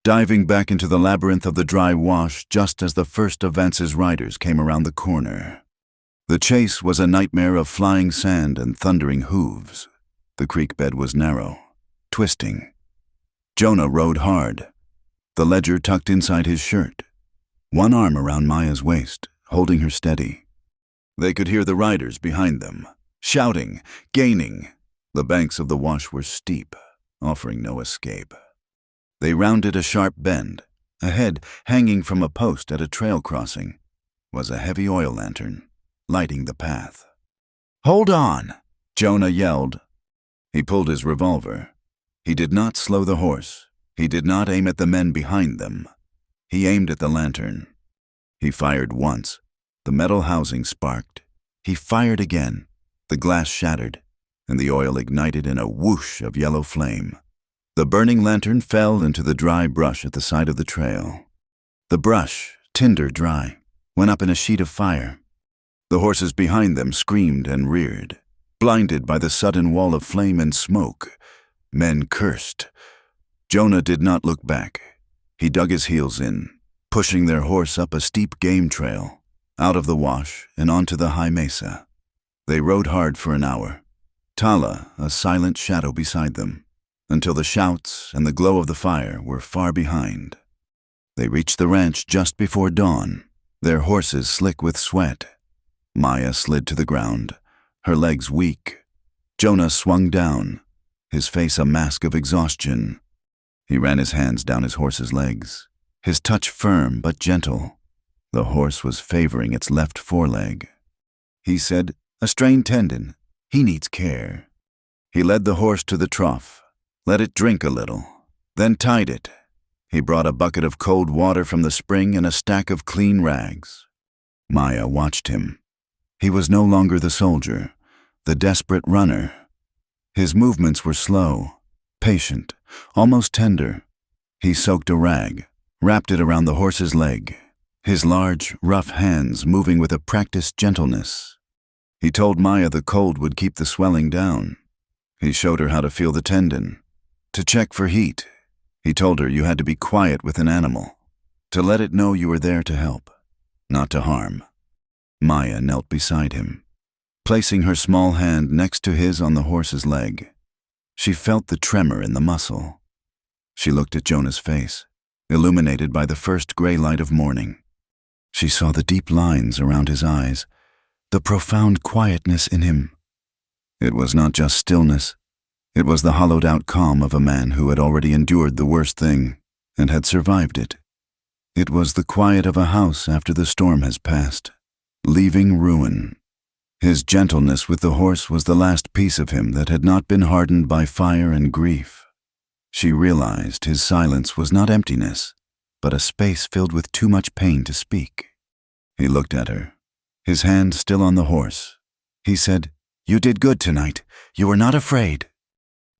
S1: diving back into the labyrinth of the dry wash just as the first of Vance's riders came around the corner. The chase was a nightmare of flying sand and thundering hooves. The creek bed was narrow, twisting. Jonah rode hard, the ledger tucked inside his shirt, one arm around Maya's waist, holding her steady. They could hear the riders behind them, shouting, gaining. The banks of the wash were steep, offering no escape. They rounded a sharp bend. Ahead, hanging from a post at a trail crossing, was a heavy oil lantern, lighting the path. "Hold on!" Jonah yelled. He pulled his revolver. He did not slow the horse. He did not aim at the men behind them. He aimed at the lantern. He fired once. The metal housing sparked. He fired again. The glass shattered, and the oil ignited in a whoosh of yellow flame. The burning lantern fell into the dry brush at the side of the trail. The brush, tinder dry, went up in a sheet of fire. The horses behind them screamed and reared, blinded by the sudden wall of flame and smoke. Men cursed. Jonah did not look back. He dug his heels in, pushing their horse up a steep game trail, out of the wash and onto the high mesa. They rode hard for an hour, Tala a silent shadow beside them, until the shouts and the glow of the fire were far behind. They reached the ranch just before dawn, their horses slick with sweat. Maya slid to the ground, her legs weak. Jonah swung down, his face a mask of exhaustion. He ran his hands down his horse's legs, his touch firm but gentle. The horse was favoring its left foreleg. He said, "A strained tendon. He needs care." He led the horse to the trough, let it drink a little, then tied it. He brought a bucket of cold water from the spring and a stack of clean rags. Maya watched him. He was no longer the soldier, the desperate runner. His movements were slow, patient, almost tender. He soaked a rag, wrapped it around the horse's leg, his large, rough hands moving with a practiced gentleness. He told Maya the cold would keep the swelling down. He showed her how to feel the tendon, to check for heat. He told her you had to be quiet with an animal, to let it know you were there to help, not to harm. Maya knelt beside him, placing her small hand next to his on the horse's leg. She felt the tremor in the muscle. She looked at Jonah's face, illuminated by the first gray light of morning. She saw the deep lines around his eyes, the profound quietness in him. It was not just stillness. It was the hollowed-out calm of a man who had already endured the worst thing and had survived it. It was the quiet of a house after the storm has passed, leaving ruin. His gentleness with the horse was the last piece of him that had not been hardened by fire and grief. She realized his silence was not emptiness, but a space filled with too much pain to speak. He looked at her, his hand still on the horse. He said, "You did good tonight. You were not afraid."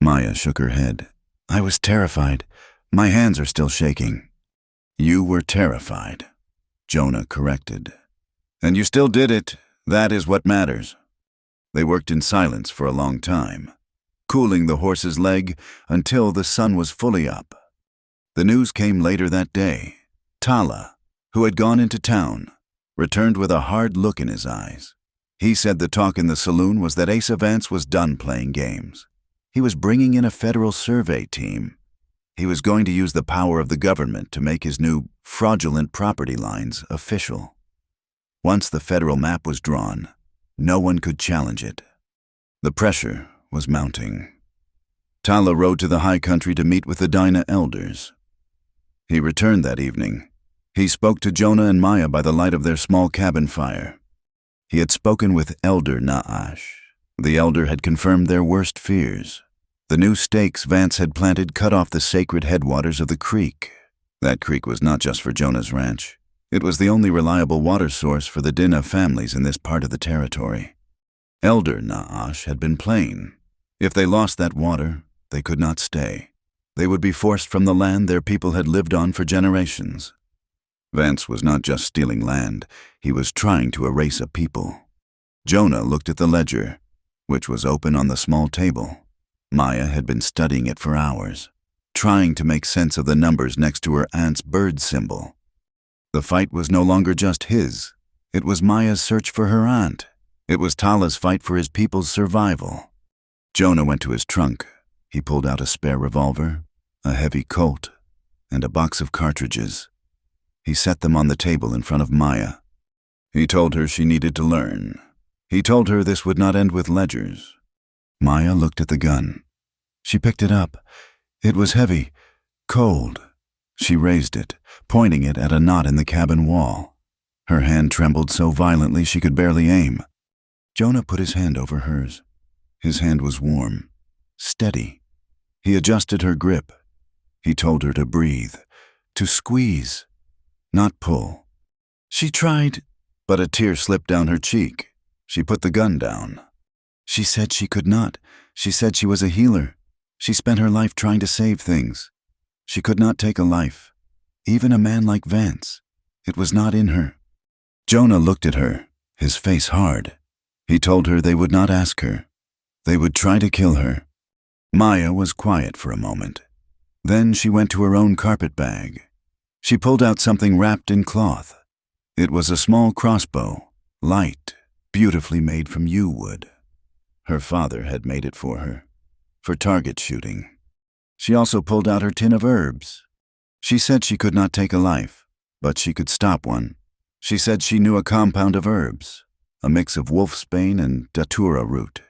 S1: Maya shook her head. "I was terrified. My hands are still shaking." "You were terrified," Jonah corrected. "And you still did it. That is what matters." They worked in silence for a long time, cooling the horse's leg until the sun was fully up. The news came later that day. Tala, who had gone into town, returned with a hard look in his eyes. He said the talk in the saloon was that Asa Vance was done playing games. He was bringing in a federal survey team. He was going to use the power of the government to make his new fraudulent property lines official. Once the federal map was drawn, no one could challenge it. The pressure was mounting. Tala rode to the high country to meet with the Dinah elders. He returned that evening. He spoke to Jonah and Maya by the light of their small cabin fire. He had spoken with Elder Naash. The elder had confirmed their worst fears. The new stakes Vance had planted cut off the sacred headwaters of the creek. That creek was not just for Jonah's ranch. It was the only reliable water source for the Dinah families in this part of the territory. Elder Naash had been plain. If they lost that water, they could not stay. They would be forced from the land their people had lived on for generations. Vance was not just stealing land, he was trying to erase a people. Jonah looked at the ledger, which was open on the small table. Maya had been studying it for hours, trying to make sense of the numbers next to her aunt's bird symbol. The fight was no longer just his. It was Maya's search for her aunt. It was Tala's fight for his people's survival. Jonah went to his trunk. He pulled out a spare revolver, a heavy Colt, and a box of cartridges. He set them on the table in front of Maya. He told her she needed to learn. He told her this would not end with ledgers. Maya looked at the gun. She picked it up. It was heavy, cold. She raised it, pointing it at a knot in the cabin wall. Her hand trembled so violently she could barely aim. Jonah put his hand over hers. His hand was warm, steady. He adjusted her grip. He told her to breathe, to squeeze, not pull. She tried, but a tear slipped down her cheek. She put the gun down. She said she could not. She said she was a healer. She spent her life trying to save things. She could not take a life, even a man like Vance. It was not in her. Jonah looked at her, his face hard. He told her they would not ask her. They would try to kill her. Maya was quiet for a moment. Then she went to her own carpet bag. She pulled out something wrapped in cloth. It was a small crossbow, light, beautifully made from yew wood. Her father had made it for her, for target shooting. She also pulled out her tin of herbs. She said she could not take a life, but she could stop one. She said she knew a compound of herbs, a mix of wolfsbane and datura root.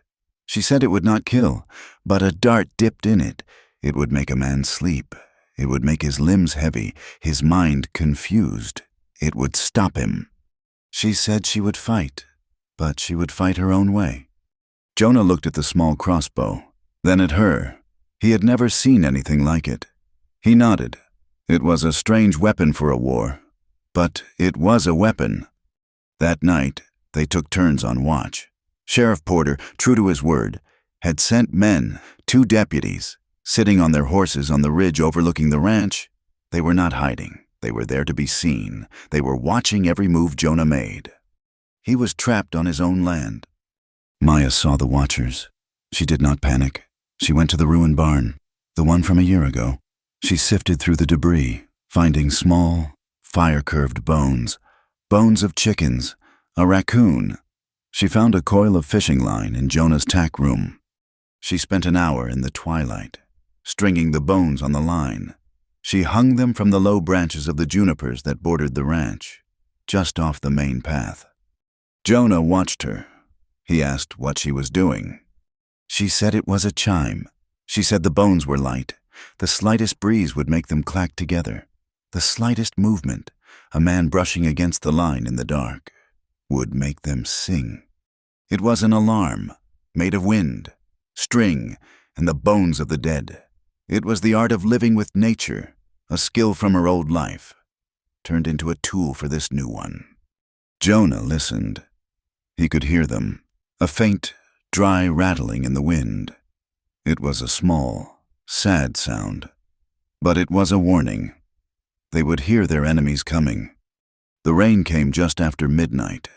S1: She said it would not kill, but a dart dipped in it. It would make a man sleep. It would make his limbs heavy, his mind confused. It would stop him. She said she would fight, but she would fight her own way. Jonah looked at the small crossbow. Then at her. He had never seen anything like it. He nodded. It was a strange weapon for a war, but it was a weapon. That night, they took turns on watch. Sheriff Porter, true to his word, had sent men, 2 deputies, sitting on their horses on the ridge overlooking the ranch. They were not hiding. They were there to be seen. They were watching every move Jonah made. He was trapped on his own land. Maya saw the watchers. She did not panic. She went to the ruined barn, the one from a year ago. She sifted through the debris, finding small, fire-curved bones of chickens, a raccoon. She found a coil of fishing line in Jonah's tack room. She spent an hour in the twilight, stringing the bones on the line. She hung them from the low branches of the junipers that bordered the ranch, just off the main path. Jonah watched her. He asked what she was doing. She said it was a chime. She said the bones were light. The slightest breeze would make them clack together. The slightest movement, a man brushing against the line in the dark, would make them sing. It was an alarm, made of wind, string, and the bones of the dead. It was the art of living with nature, a skill from her old life, turned into a tool for this new one. Jonah listened. He could hear them, a faint, dry rattling in the wind. It was a small, sad sound, but it was a warning. They would hear their enemies coming. The rain came just after midnight.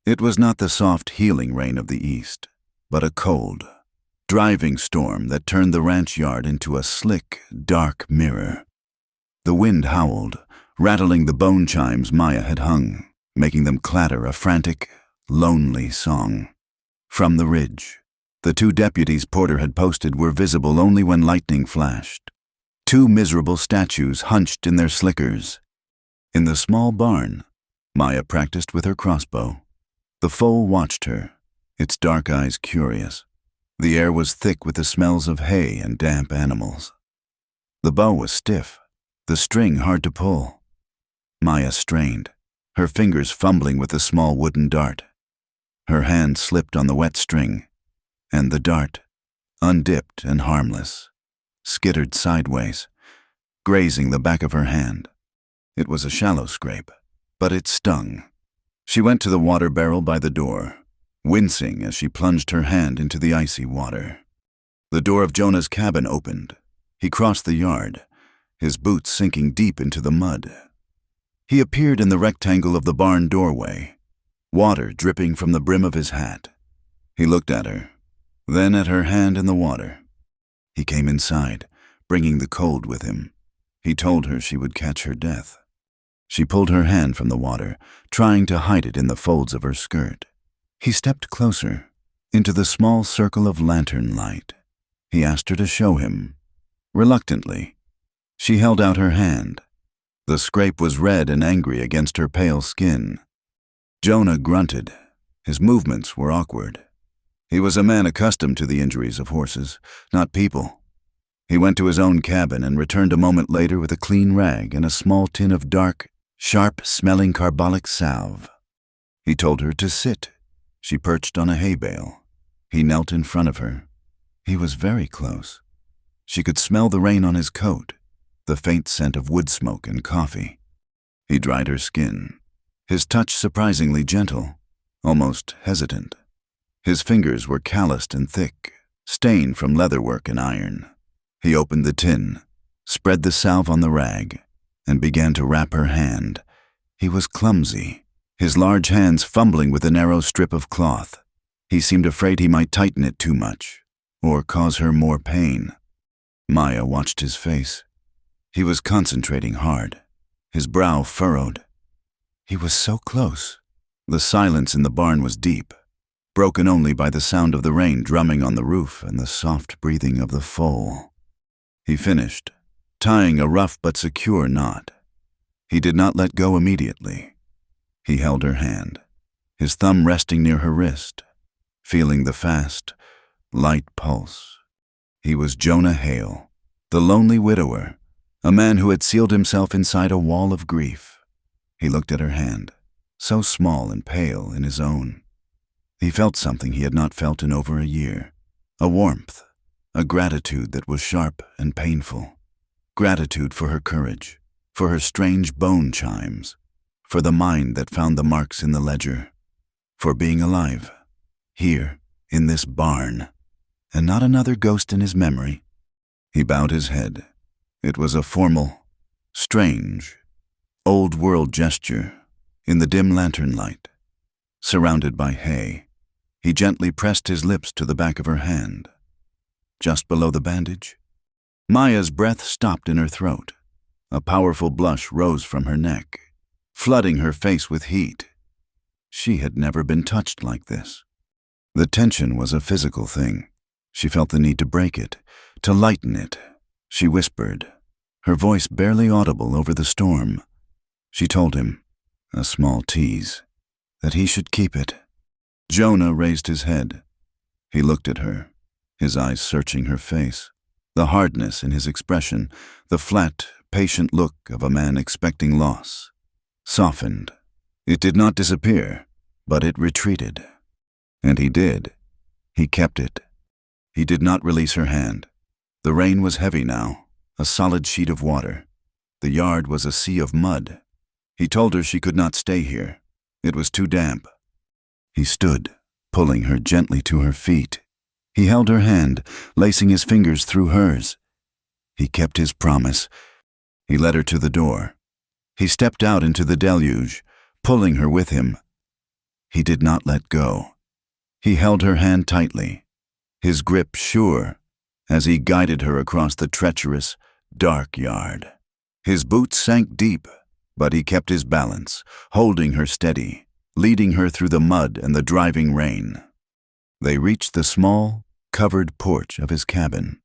S1: It was not the soft, healing rain of the east, but a cold, driving storm that turned the ranch yard into a slick, dark mirror. The wind howled, rattling the bone chimes Maya had hung, making them clatter a frantic, lonely song. From the ridge, the 2 deputies Porter had posted were visible only when lightning flashed. 2 miserable statues hunched in their slickers. In the small barn, Maya practiced with her crossbow. The foal watched her, its dark eyes curious. The air was thick with the smells of hay and damp animals. The bow was stiff, the string hard to pull. Maya strained, her fingers fumbling with the small wooden dart. Her hand slipped on the wet string, and the dart, undipped and harmless, skittered sideways, grazing the back of her hand. It was a shallow scrape, but it stung. She went to the water barrel by the door, wincing as she plunged her hand into the icy water. The door of Jonah's cabin opened. He crossed the yard, his boots sinking deep into the mud. He appeared in the rectangle of the barn doorway, water dripping from the brim of his hat. He looked at her, then at her hand in the water. He came inside, bringing the cold with him. He told her she would catch her death. She pulled her hand from the water, trying to hide it in the folds of her skirt. He stepped closer, into the small circle of lantern light. He asked her to show him. Reluctantly, she held out her hand. The scrape was red and angry against her pale skin. Jonah grunted. His movements were awkward. He was a man accustomed to the injuries of horses, not people. He went to his own cabin and returned a moment later with a clean rag and a small tin of dark, sharp-smelling carbolic salve. He told her to sit. She perched on a hay bale. He knelt in front of her. He was very close. She could smell the rain on his coat, the faint scent of wood smoke and coffee. He dried her skin, his touch surprisingly gentle, almost hesitant. His fingers were calloused and thick, stained from leatherwork and iron. He opened the tin, spread the salve on the rag, and began to wrap her hand. He was clumsy, his large hands fumbling with a narrow strip of cloth. He seemed afraid he might tighten it too much, or cause her more pain. Maya watched his face. He was concentrating hard, his brow furrowed. He was so close. The silence in the barn was deep, broken only by the sound of the rain drumming on the roof and the soft breathing of the foal. He finished, tying a rough but secure knot. He did not let go immediately. He held her hand, his thumb resting near her wrist, feeling the fast, light pulse. He was Jonah Hale, the lonely widower, a man who had sealed himself inside a wall of grief. He looked at her hand, so small and pale in his own. He felt something he had not felt in over a year, a warmth, a gratitude that was sharp and painful. Gratitude for her courage, for her strange bone chimes, for the mind that found the marks in the ledger, for being alive, here, in this barn, and not another ghost in his memory. He bowed his head. It was a formal, strange, old-world gesture in the dim lantern light. Surrounded by hay, he gently pressed his lips to the back of her hand. Just below the bandage, Maya's breath stopped in her throat. A powerful blush rose from her neck, flooding her face with heat. She had never been touched like this. The tension was a physical thing. She felt the need to break it, to lighten it. She whispered, her voice barely audible over the storm. She told him, a small tease, that he should keep it. Jonah raised his head. He looked at her, his eyes searching her face, the hardness in his expression, the flat, patient look of a man expecting loss. Softened. It did not disappear, but it retreated. And he did. He kept it. He did not release her hand. The rain was heavy now, a solid sheet of water. The yard was a sea of mud. He told her she could not stay here. It was too damp. He stood, pulling her gently to her feet. He held her hand, lacing his fingers through hers. He kept his promise. He led her to the door. He stepped out into the deluge, pulling her with him. He did not let go. He held her hand tightly, his grip sure, as he guided her across the treacherous, dark yard. His boots sank deep, but he kept his balance, holding her steady, leading her through the mud and the driving rain. They reached the small, covered porch of his cabin.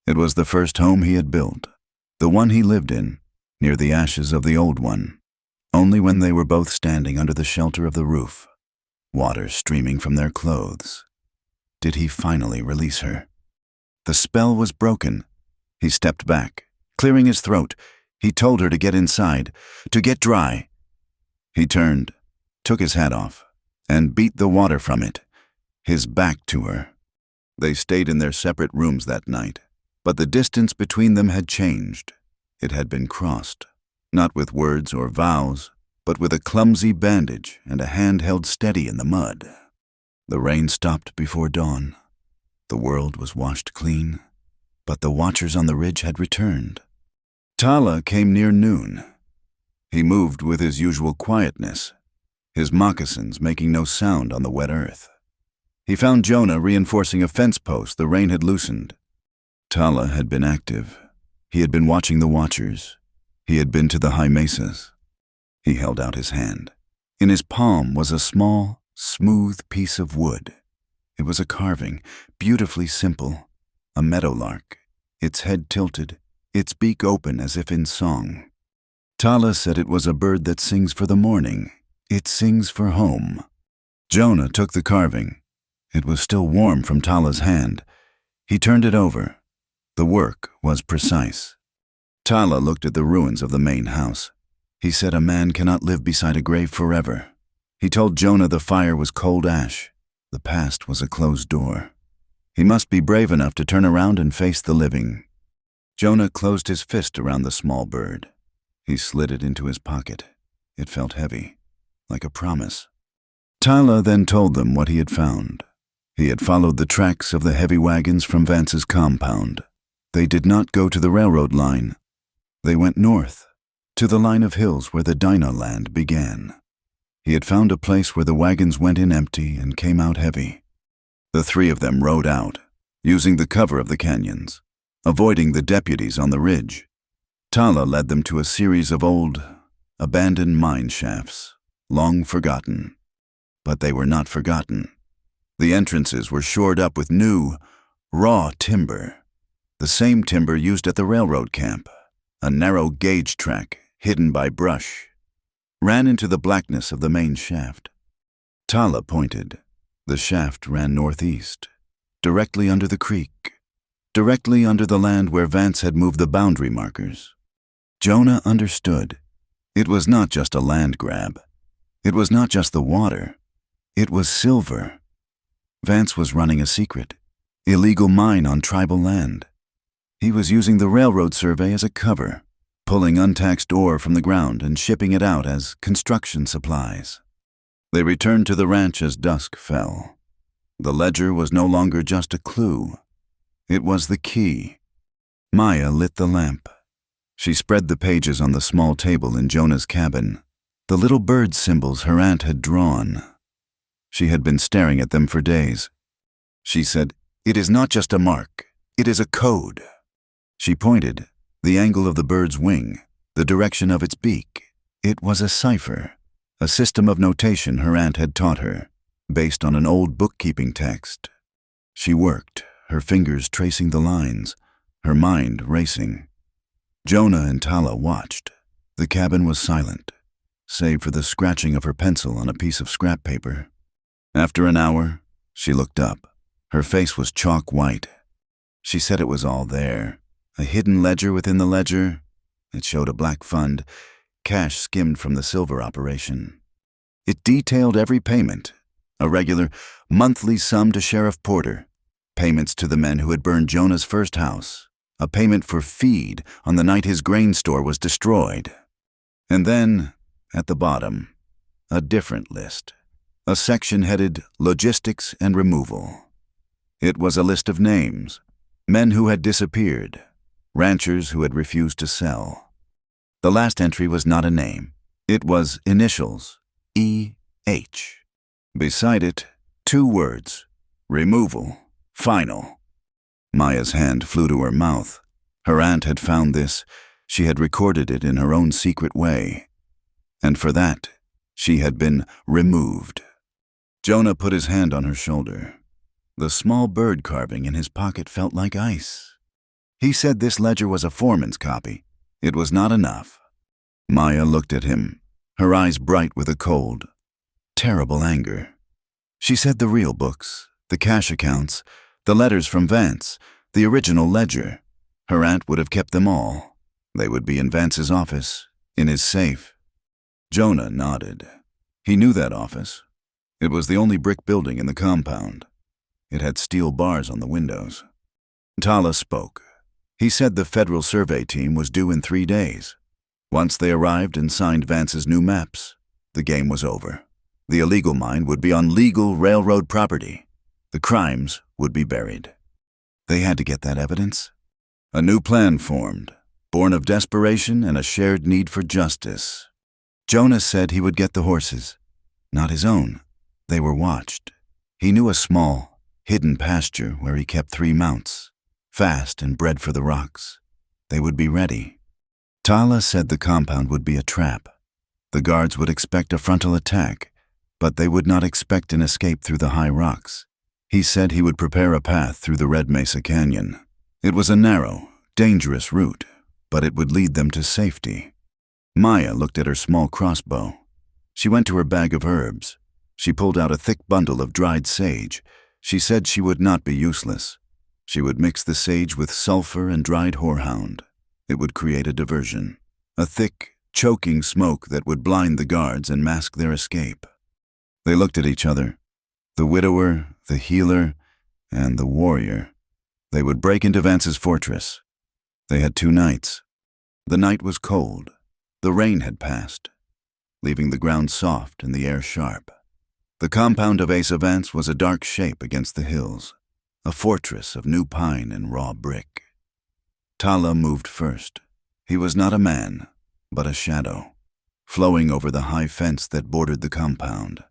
S1: It was the first home he had built, the one he lived in, near the ashes of the old one. Only when they were both standing under the shelter of the roof, water streaming from their clothes, did he finally release her. The spell was broken. He stepped back, clearing his throat. He told her to get inside, to get dry. He turned, took his hat off, and beat the water from it, his back to her. They stayed in their separate rooms that night, but the distance between them had changed. It had been crossed, not with words or vows, but with a clumsy bandage and a hand held steady in the mud. The rain stopped before dawn. The world was washed clean, but the watchers on the ridge had returned. Tala came near noon. He moved with his usual quietness, his moccasins making no sound on the wet earth. He found Jonah reinforcing a fence post the rain had loosened. Tala had been active. He had been watching the watchers. He had been to the high mesas. He held out his hand. In his palm was a small, smooth piece of wood. It was a carving, beautifully simple, a meadowlark, its head tilted, its beak open as if in song. Tala said it was a bird that sings for the morning. It sings for home. Jonah took the carving. It was still warm from Tala's hand. He turned it over. The work was precise. Tala looked at the ruins of the main house. He said a man cannot live beside a grave forever. He told Jonah the fire was cold ash. The past was a closed door. He must be brave enough to turn around and face the living. Jonah closed his fist around the small bird. He slid it into his pocket. It felt heavy, like a promise. Tala then told them what he had found. He had followed the tracks of the heavy wagons from Vance's compound. They did not go to the railroad line. They went north, to the line of hills where the Dino land began. He had found a place where the wagons went in empty and came out heavy. The three of them rode out, using the cover of the canyons, avoiding the deputies on the ridge. Tala led them to a series of old, abandoned mine shafts, long forgotten. But they were not forgotten. The entrances were shored up with new, raw timber, the same timber used at the railroad camp, a narrow gauge track hidden by brush, ran into the blackness of the main shaft. Tala pointed. The shaft ran northeast, directly under the creek, directly under the land where Vance had moved the boundary markers. Jonah understood. It was not just a land grab. It was not just the water. It was silver. Vance was running a secret. illegal mine on tribal land. He was using the railroad survey as a cover, pulling untaxed ore from the ground and shipping it out as construction supplies. They returned to the ranch as dusk fell. The ledger was no longer just a clue. It was the key. Maya lit the lamp. She spread the pages on the small table in Jonah's cabin, the little bird symbols her aunt had drawn. She had been staring at them for days. She said, "It is not just a mark, it is a code." She pointed, the angle of the bird's wing, the direction of its beak. It was a cipher, a system of notation her aunt had taught her, based on an old bookkeeping text. She worked, her fingers tracing the lines, her mind racing. Jonah and Tala watched. The cabin was silent, save for the scratching of her pencil on a piece of scrap paper. After an hour, she looked up. Her face was chalk white. She said it was all there. A hidden ledger within the ledger. It showed a black fund, cash skimmed from the silver operation. It detailed every payment, a regular monthly sum to Sheriff Porter, payments to the men who had burned Jonah's first house, a payment for feed on the night his grain store was destroyed. And then, at the bottom, a different list, a section headed Logistics and Removal. It was a list of names, men who had disappeared, ranchers who had refused to sell. The last entry was not a name. It was initials, E.H. Beside it, 2 words, removal, final. Maya's hand flew to her mouth. Her aunt had found this. She had recorded it in her own secret way. And for that, she had been removed. Jonah put his hand on her shoulder. The small bird carving in his pocket felt like ice. He said this ledger was a foreman's copy. It was not enough. Maya looked at him, her eyes bright with a cold, terrible anger. She said the real books, the cash accounts, the letters from Vance, the original ledger. Her aunt would have kept them all. They would be in Vance's office, in his safe. Jonah nodded. He knew that office. It was the only brick building in the compound. It had steel bars on the windows. Tala spoke. He said the federal survey team was due in 3 days. Once they arrived and signed Vance's new maps, the game was over. The illegal mine would be on legal railroad property. The crimes would be buried. They had to get that evidence. A new plan formed, born of desperation and a shared need for justice. Jonah said he would get the horses. Not his own. They were watched. He knew a small, hidden pasture where he kept 3 mounts, fast and bred for the rocks. They would be ready. Tala said the compound would be a trap. The guards would expect a frontal attack, but they would not expect an escape through the high rocks. He said he would prepare a path through the Red Mesa Canyon. It was a narrow, dangerous route, but it would lead them to safety. Maya looked at her small crossbow. She went to her bag of herbs. She pulled out a thick bundle of dried sage. She said she would not be useless. She would mix the sage with sulfur and dried horehound. It would create a diversion, a thick, choking smoke that would blind the guards and mask their escape. They looked at each other, the widower, the healer, and the warrior. They would break into Vance's fortress. They had 2 nights. The night was cold. The rain had passed, leaving the ground soft and the air sharp. The compound of Asa Vance was a dark shape against the hills, a fortress of new pine and raw brick. Tala moved first. He was not a man, but a shadow, flowing over the high fence that bordered the compound.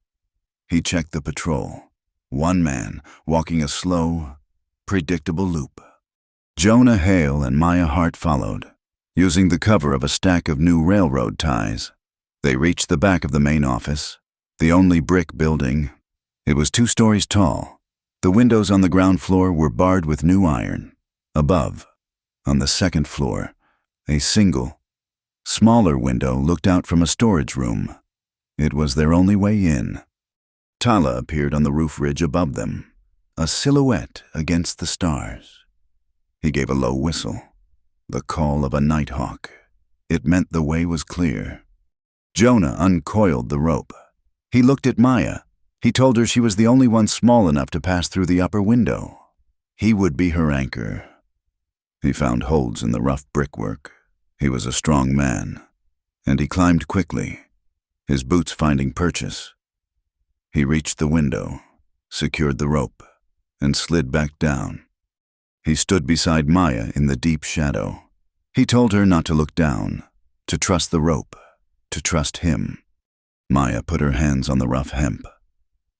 S1: He checked the patrol, 1 man walking a slow, predictable loop. Jonah Hale and Maya Hart followed, using the cover of a stack of new railroad ties. They reached the back of the main office, the only brick building. It was 2 stories tall. The windows on the ground floor were barred with new iron. Above, on the 2nd floor, a single, smaller window looked out from a storage room. It was their only way in. Tala appeared on the roof ridge above them, a silhouette against the stars. He gave a low whistle, the call of a nighthawk. It meant the way was clear. Jonah uncoiled the rope. He looked at Maya. He told her she was the only one small enough to pass through the upper window. He would be her anchor. He found holds in the rough brickwork. He was a strong man, and he climbed quickly, his boots finding purchase. He reached the window, secured the rope, and slid back down. He stood beside Maya in the deep shadow. He told her not to look down, to trust the rope, to trust him. Maya put her hands on the rough hemp.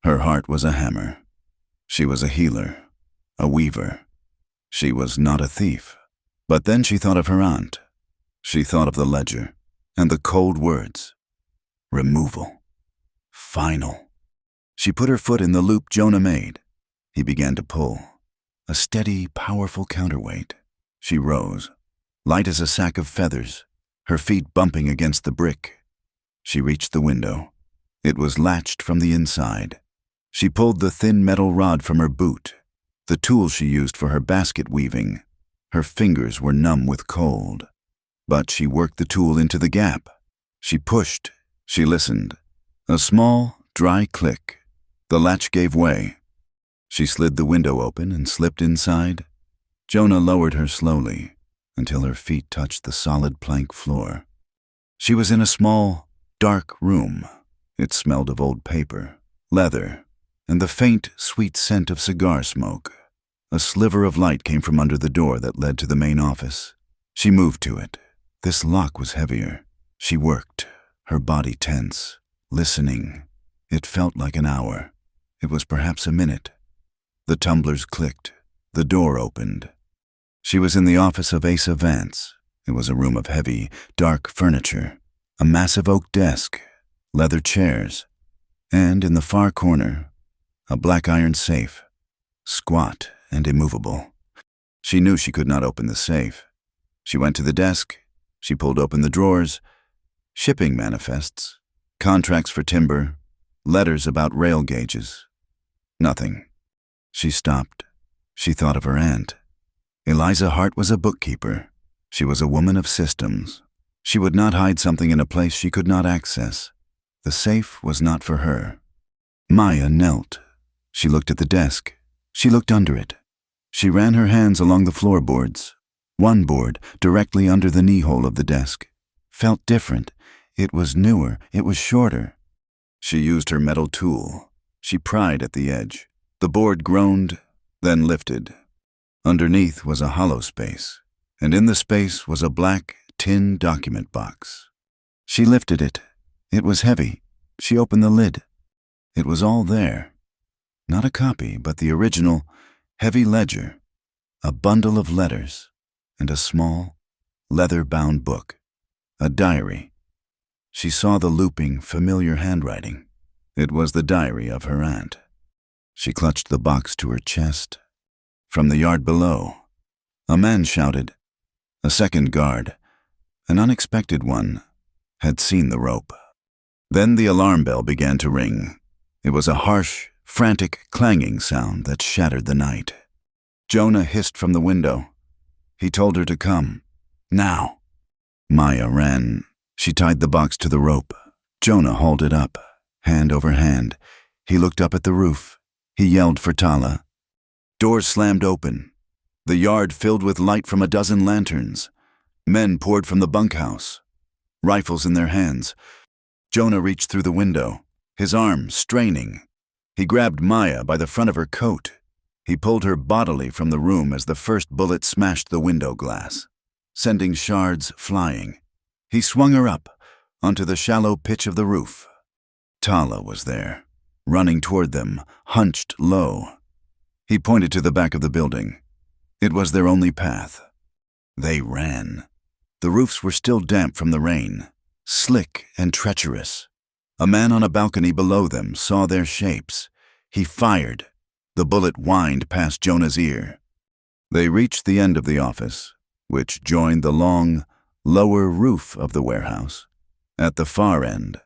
S1: Her heart was a hammer. She was a healer, a weaver. She was not a thief. But then she thought of her aunt. She thought of the ledger and the cold words. Removal. Final. She put her foot in the loop Jonah made. He began to pull. A steady, powerful counterweight. She rose, light as a sack of feathers, her feet bumping against the brick. She reached the window. It was latched from the inside. She pulled the thin metal rod from her boot, the tool she used for her basket weaving. Her fingers were numb with cold. But she worked the tool into the gap. She pushed. She listened. A small, dry click. The latch gave way. She slid the window open and slipped inside. Jonah lowered her slowly until her feet touched the solid plank floor. She was in a small, dark room. It smelled of old paper, leather, and the faint, sweet scent of cigar smoke. A sliver of light came from under the door that led to the main office. She moved to it. This lock was heavier. She worked, her body tense, listening. It felt like an hour. It was perhaps a minute. The tumblers clicked. The door opened. She was in the office of Asa Vance. It was a room of heavy, dark furniture, a massive oak desk, leather chairs, and in the far corner, a black iron safe, squat and immovable. She knew she could not open the safe. She went to the desk. She pulled open the drawers. Shipping manifests, contracts for timber, letters about rail gauges. Nothing. She stopped. She thought of her aunt. Eliza Hart was a bookkeeper. She was a woman of systems. She would not hide something in a place she could not access. The safe was not for her. Maya knelt. She looked at the desk. She looked under it. She ran her hands along the floorboards. One board, directly under the knee-hole of the desk, felt different. It was newer. It was shorter. She used her metal tool. She pried at the edge. The board groaned, then lifted. Underneath was a hollow space, and in the space was a black tin document box. She lifted it. It was heavy. She opened the lid. It was all there. Not a copy, but the original, heavy ledger, a bundle of letters, and a small, leather-bound book, a diary. She saw the looping, familiar handwriting. It was the diary of her aunt. She clutched the box to her chest. From the yard below, a man shouted. A second guard, an unexpected one, had seen the rope. Then the alarm bell began to ring. It was a harsh, frantic, clanging sound that shattered the night. Jonah hissed from the window. He told her to come. Now. Maya ran. She tied the box to the rope. Jonah hauled it up, hand over hand. He looked up at the roof. He yelled for Tala. Doors slammed open. The yard filled with light from a dozen lanterns. Men poured from the bunkhouse, rifles in their hands. Jonah reached through the window, his arm straining. He grabbed Maya by the front of her coat. He pulled her bodily from the room as the first bullet smashed the window glass, sending shards flying. He swung her up onto the shallow pitch of the roof. Tala was there, running toward them, hunched low. He pointed to the back of the building. It was their only path. They ran. The roofs were still damp from the rain, slick and treacherous. A man on a balcony below them saw their shapes. He fired. The bullet whined past Jonah's ear. They reached the end of the office, which joined the long, lower roof of the warehouse. At the far end,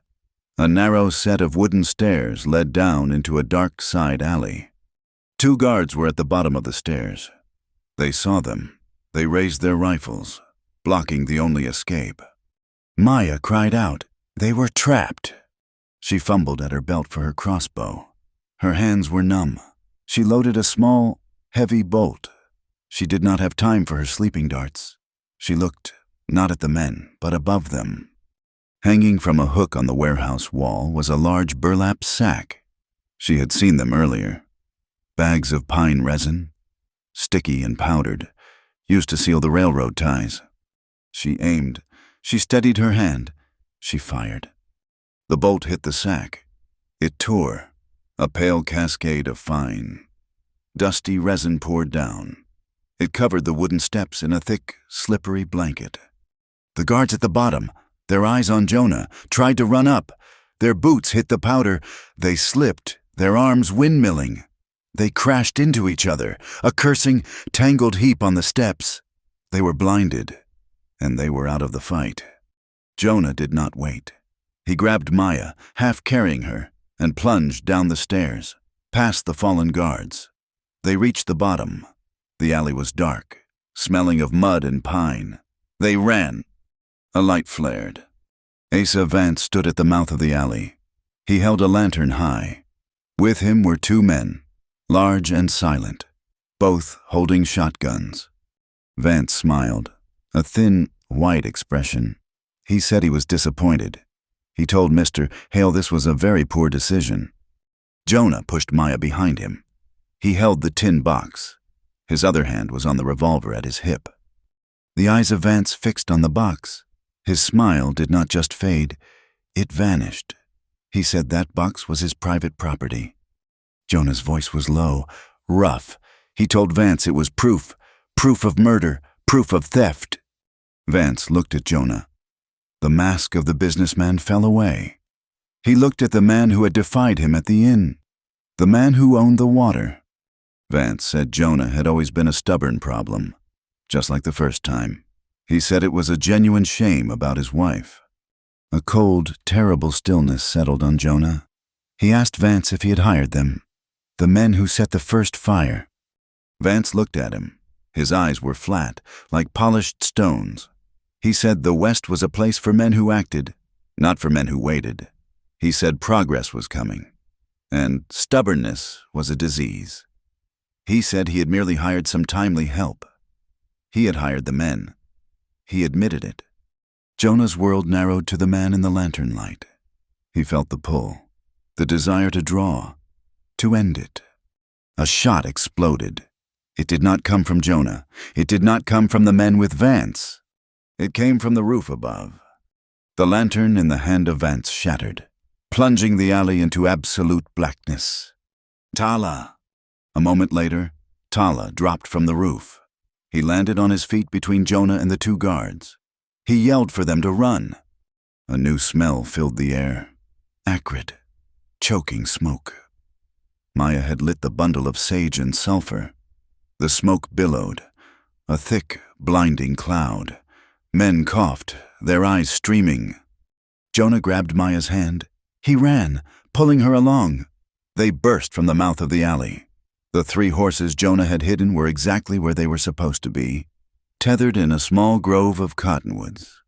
S1: a narrow set of wooden stairs led down into a dark side alley. 2 guards were at the bottom of the stairs. They saw them. They raised their rifles, blocking the only escape. Maya cried out. They were trapped. She fumbled at her belt for her crossbow. Her hands were numb. She loaded a small, heavy bolt. She did not have time for her sleeping darts. She looked not at the men, but above them. Hanging from a hook on the warehouse wall was a large burlap sack. She had seen them earlier. Bags of pine resin, sticky and powdered, used to seal the railroad ties. She aimed. She steadied her hand. She fired. The bolt hit the sack. It tore. A pale cascade of fine, dusty resin poured down. It covered the wooden steps in a thick, slippery blanket. The guards at the bottom, their eyes on Jonah, tried to run up. Their boots hit the powder. They slipped, their arms windmilling. They crashed into each other, a cursing, tangled heap on the steps. They were blinded, and they were out of the fight. Jonah did not wait. He grabbed Maya, half carrying her, and plunged down the stairs, past the fallen guards. They reached the bottom. The alley was dark, smelling of mud and pine. They ran. A light flared. Asa Vance stood at the mouth of the alley. He held a lantern high. With him were two men, large and silent, both holding shotguns. Vance smiled, a thin, white expression. He said he was disappointed. He told Mr. Hale this was a very poor decision. Jonah pushed Maya behind him. He held the tin box. His other hand was on the revolver at his hip. The eyes of Vance fixed on the box. His smile did not just fade, it vanished. He said that box was his private property. Jonah's voice was low, rough. He told Vance it was proof of murder, proof of theft. Vance looked at Jonah. The mask of the businessman fell away. He looked at the man who had defied him at the inn, the man who owned the water. Vance said Jonah had always been a stubborn problem, just like the first time. He said it was a genuine shame about his wife. A cold, terrible stillness settled on Jonah. He asked Vance if he had hired them, the men who set the first fire. Vance looked at him. His eyes were flat, like polished stones. He said the West was a place for men who acted, not for men who waited. He said progress was coming, and stubbornness was a disease. He said he had merely hired some timely help. He had hired the men. He admitted it. Jonah's world narrowed to the man in the lantern light. He felt the pull, the desire to draw, to end it. A shot exploded. It did not come from Jonah. It did not come from the men with Vance. It came from the roof above. The lantern in the hand of Vance shattered, plunging the alley into absolute blackness. Tala! A moment later, Tala dropped from the roof. He landed on his feet between Jonah and the two guards. He yelled for them to run. A new smell filled the air. Acrid, choking smoke. Maya had lit the bundle of sage and sulfur. The smoke billowed, a thick, blinding cloud. Men coughed, their eyes streaming. Jonah grabbed Maya's hand. He ran, pulling her along. They burst from the mouth of the alley. The 3 horses Jonah had hidden were exactly where they were supposed to be, tethered in a small grove of cottonwoods.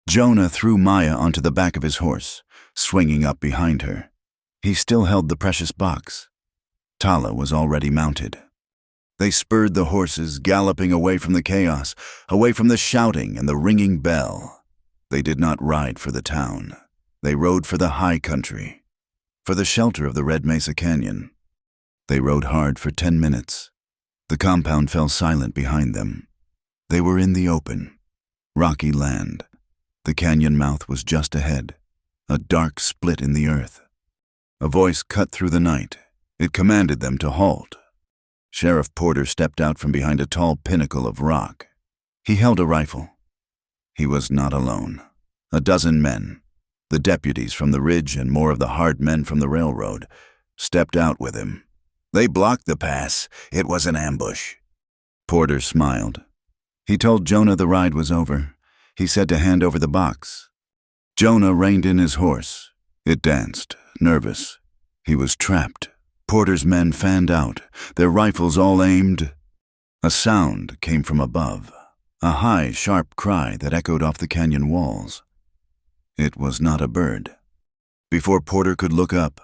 S1: Jonah threw Maya onto the back of his horse, swinging up behind her. He still held the precious box. Tala was already mounted. They spurred the horses, galloping away from the chaos, away from the shouting and the ringing bell. They did not ride for the town. They rode for the high country, for the shelter of the Red Mesa Canyon. They rode hard for 10 minutes. The compound fell silent behind them. They were in the open, rocky land. The canyon mouth was just ahead, a dark split in the earth. A voice cut through the night. It commanded them to halt. Sheriff Porter stepped out from behind a tall pinnacle of rock. He held a rifle. He was not alone. A dozen men, the deputies from the ridge and more of the hard men from the railroad, stepped out with him. They blocked the pass. It was an ambush. Porter smiled. He told Jonah the ride was over. He said to hand over the box. Jonah reined in his horse. It danced, nervous. He was trapped. Porter's men fanned out, their rifles all aimed. A sound came from above, a high, sharp cry that echoed off the canyon walls. It was not a bird. Before Porter could look up,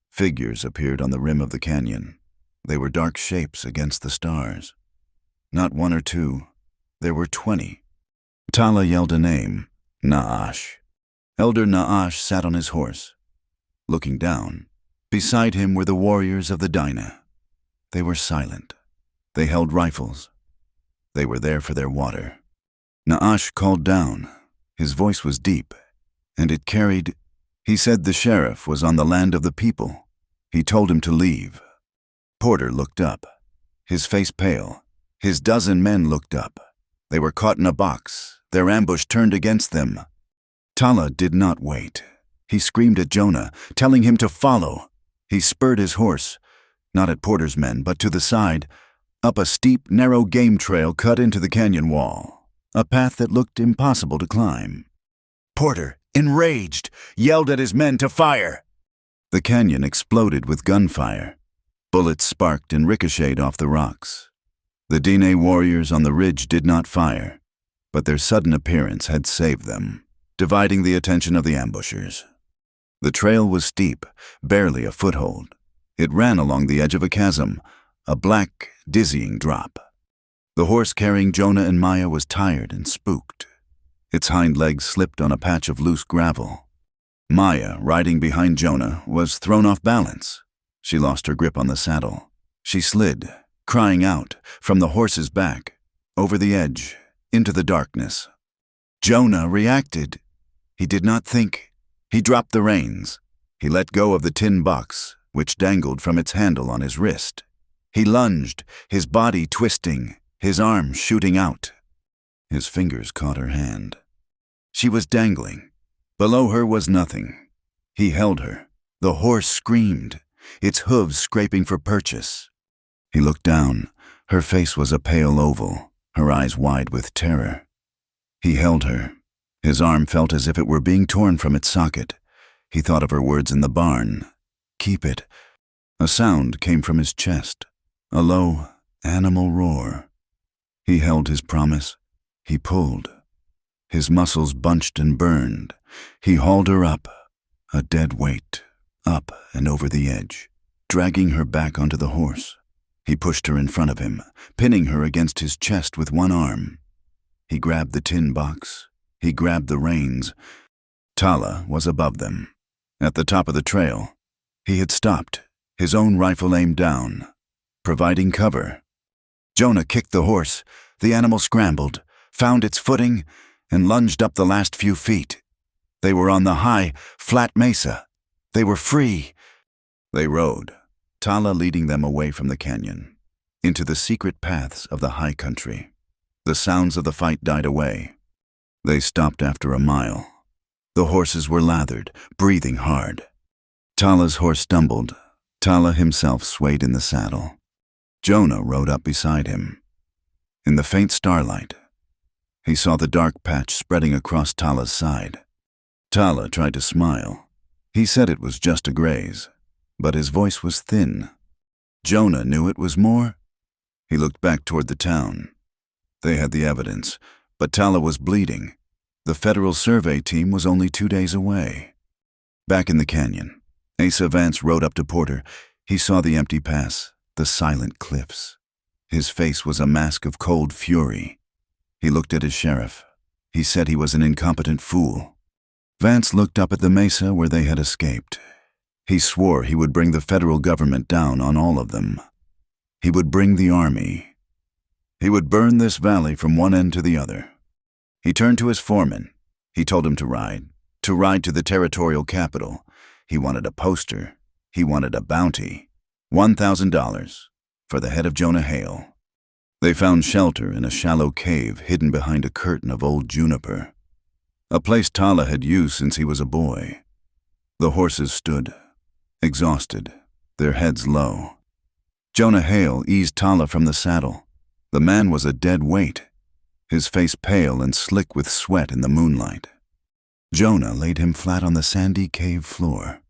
S1: figures appeared on the rim of the canyon. They were dark shapes against the stars. Not one or two. There were 20. Tala yelled a name, Naash. Elder Naash sat on his horse. Looking down, beside him were the warriors of the Dinah. They were silent. They held rifles. They were there for their water. Naash called down. His voice was deep, and it carried. He said the sheriff was on the land of the people. He told him to leave. Porter looked up, his face pale. His dozen men looked up. They were caught in a box, their ambush turned against them. Tala did not wait. He screamed at Jonah, telling him to follow. He spurred his horse, not at Porter's men, but to the side, up a steep, narrow game trail cut into the canyon wall, a path that looked impossible to climb. Porter, enraged, yelled at his men to fire. The canyon exploded with gunfire. Bullets sparked and ricocheted off the rocks. The Dinah warriors on the ridge did not fire, but their sudden appearance had saved them, dividing the attention of the ambushers. The trail was steep, barely a foothold. It ran along the edge of a chasm, a black, dizzying drop. The horse carrying Jonah and Maya was tired and spooked. Its hind legs slipped on a patch of loose gravel. Maya, riding behind Jonah, was thrown off balance. She lost her grip on the saddle. She slid, crying out, from the horse's back, over the edge, into the darkness. Jonah reacted. He did not think. He dropped the reins. He let go of the tin box, which dangled from its handle on his wrist. He lunged, his body twisting, his arm shooting out. His fingers caught her hand. She was dangling. Below her was nothing. He held her. The horse screamed, its hooves scraping for purchase. He looked down. Her face was a pale oval, her eyes wide with terror. He held her. His arm felt as if it were being torn from its socket. He thought of her words in the barn. Keep it. A sound came from his chest, a low, animal roar. He held his promise. He pulled. His muscles bunched and burned. He hauled her up, a dead weight, up and over the edge, dragging her back onto the horse. He pushed her in front of him, pinning her against his chest with one arm. He grabbed the tin box. He grabbed the reins. Tala was above them. At the top of the trail, he had stopped, his own rifle aimed down, providing cover. Jonah kicked the horse. The animal scrambled, found its footing, and lunged up the last few feet. They were on the high, flat mesa. They were free. They rode, Tala leading them away from the canyon, into the secret paths of the high country. The sounds of the fight died away. They stopped after a mile. The horses were lathered, breathing hard. Tala's horse stumbled. Tala himself swayed in the saddle. Jonah rode up beside him. In the faint starlight, he saw the dark patch spreading across Tala's side. Tala tried to smile. He said it was just a graze, but his voice was thin. Jonah knew it was more. He looked back toward the town. They had the evidence, but Tala was bleeding. The federal survey team was only 2 days away. Back in the canyon, Asa Vance rode up to Porter. He saw the empty pass, the silent cliffs. His face was a mask of cold fury. He looked at his sheriff. He said he was an incompetent fool. Vance looked up at the mesa where they had escaped. He swore he would bring the federal government down on all of them. He would bring the army. He would burn this valley from one end to the other. He turned to his foreman. He told him to ride to the territorial capital. He wanted a poster. He wanted a bounty. $1,000 for the head of Jonah Hale. They found shelter in a shallow cave hidden behind a curtain of old juniper, a place Tala had used since he was a boy. The horses stood, exhausted, their heads low. Jonah Hale eased Tala from the saddle. The man was a dead weight, his face pale and slick with sweat in the moonlight. Jonah laid him flat on the sandy cave floor.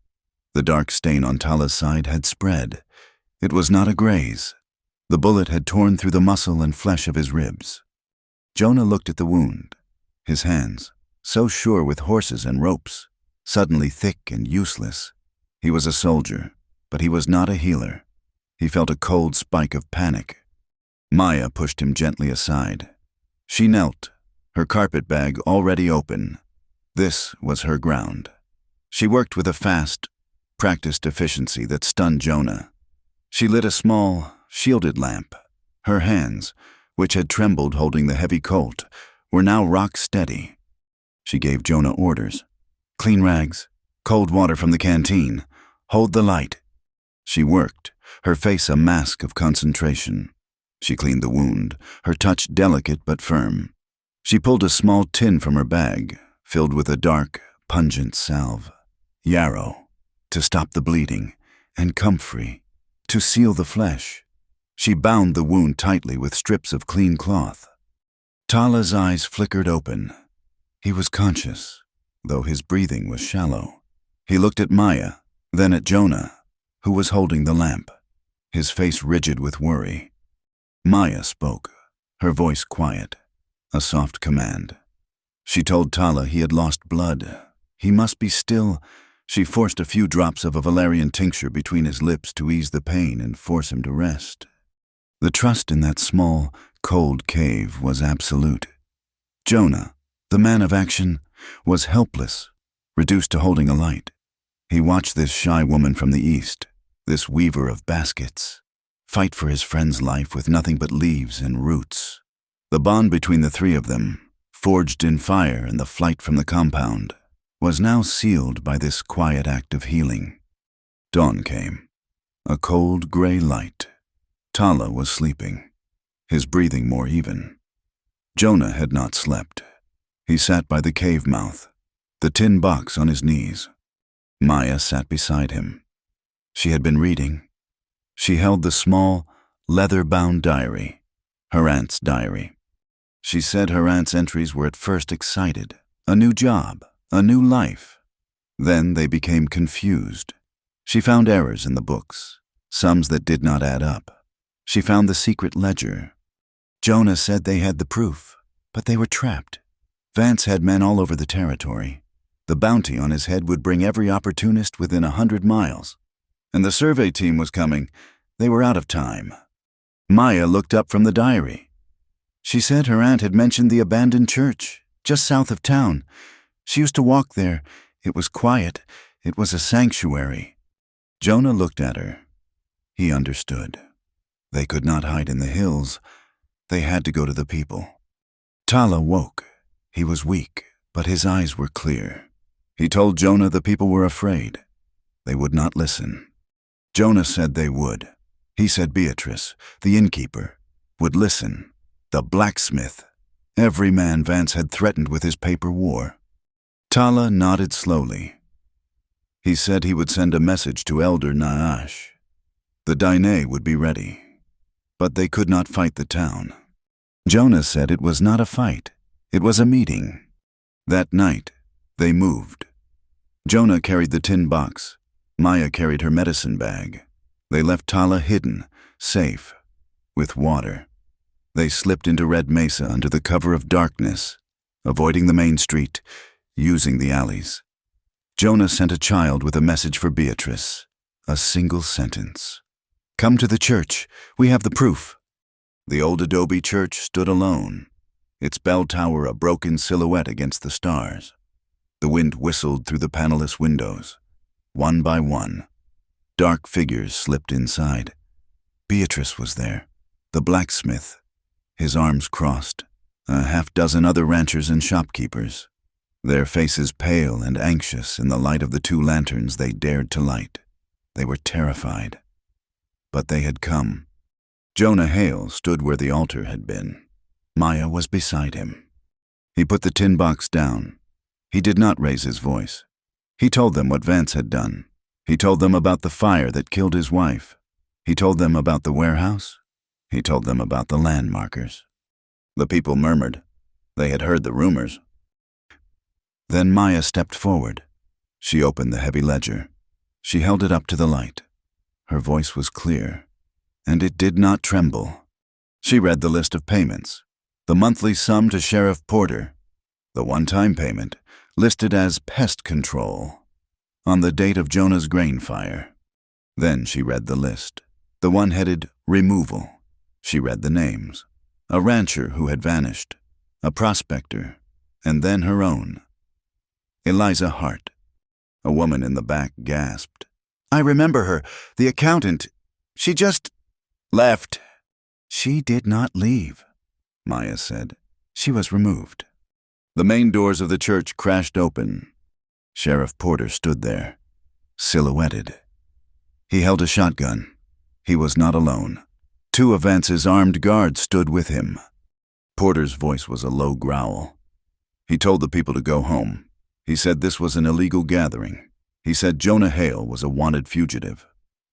S1: The dark stain on Tala's side had spread. It was not a graze. The bullet had torn through the muscle and flesh of his ribs. Jonah looked at the wound. His hands, so sure with horses and ropes, suddenly thick and useless. He was a soldier, but he was not a healer. He felt a cold spike of panic. Maya pushed him gently aside. She knelt, her carpet bag already open. This was her ground. She worked with a fast, practiced efficiency that stunned Jonah. She lit a small, shielded lamp. Her hands, which had trembled holding the heavy colt, were now rock steady. She gave Jonah orders. Clean rags, cold water from the canteen, hold the light. She worked, her face a mask of concentration. She cleaned the wound, her touch delicate but firm. She pulled a small tin from her bag, filled with a dark, pungent salve. Yarrow, to stop the bleeding, and comfrey, to seal the flesh. She bound the wound tightly with strips of clean cloth. Tala's eyes flickered open. He was conscious, though his breathing was shallow. He looked at Maya, then at Jonah, who was holding the lamp, his face rigid with worry. Maya spoke, her voice quiet, a soft command. She told Tala he had lost blood. He must be still. She forced a few drops of a valerian tincture between his lips to ease the pain and force him to rest. The trust in that small, cold cave was absolute. Jonah, the man of action, was helpless, reduced to holding a light. He watched this shy woman from the east, this weaver of baskets, fight for his friend's life with nothing but leaves and roots. The bond between the three of them, forged in fire and the flight from the compound, was now sealed by this quiet act of healing. Dawn came, a cold gray light. Tala was sleeping, his breathing more even. Jonah had not slept. He sat by the cave mouth, the tin box on his knees. Maya sat beside him. She had been reading. She held the small, leather-bound diary, her aunt's diary. She said her aunt's entries were at first excited, a new job, a new life. Then they became confused. She found errors in the books, sums that did not add up. She found the secret ledger. Jonah said they had the proof, but they were trapped. Vance had men all over the territory. The bounty on his head would bring every opportunist within 100 miles. And the survey team was coming. They were out of time. Maya looked up from the diary. She said her aunt had mentioned the abandoned church, just south of town. She used to walk there. It was quiet. It was a sanctuary. Jonah looked at her. He understood. They could not hide in the hills. They had to go to the people. Tala woke. He was weak, but his eyes were clear. He told Jonah the people were afraid. They would not listen. Jonah said they would. He said Beatrice, the innkeeper, would listen. The blacksmith, every man Vance had threatened with his paper war. Tala nodded slowly. He said he would send a message to Elder Naash. The Daine would be ready, but they could not fight the town. Jonah said it was not a fight. It was a meeting. That night, they moved. Jonah carried the tin box. Maya carried her medicine bag. They left Tala hidden, safe, with water. They slipped into Red Mesa under the cover of darkness, avoiding the main street, using the alleys. Jonah sent a child with a message for Beatrice, a single sentence. "Come to the church. We have the proof." The old adobe church stood alone, its bell tower a broken silhouette against the stars. The wind whistled through the panelless windows. One by one, dark figures slipped inside. Beatrice was there, the blacksmith, his arms crossed, a half-dozen other ranchers and shopkeepers, their faces pale and anxious in the light of the 2 lanterns they dared to light. They were terrified. But they had come. Jonah Hale stood where the altar had been. Maya was beside him. He put the tin box down. He did not raise his voice. He told them what Vance had done. He told them about the fire that killed his wife. He told them about the warehouse. He told them about the landmarkers. The people murmured. They had heard the rumors. Then Maya stepped forward. She opened the heavy ledger. She held it up to the light. Her voice was clear, and it did not tremble. She read the list of payments. The monthly sum to Sheriff Porter. The one-time payment, listed as pest control, on the date of Jonah's grain fire. Then she read the list. The one headed removal. She read the names. A rancher who had vanished, a prospector, and then her own. Eliza Hart. A woman in the back gasped. "I remember her, the accountant. She just left." "She did not leave," Maya said. "She was removed." The main doors of the church crashed open. Sheriff Porter stood there, silhouetted. He held a shotgun. He was not alone. 2 of Vance's armed guards stood with him. Porter's voice was a low growl. He told the people to go home. He said this was an illegal gathering. He said Jonah Hale was a wanted fugitive.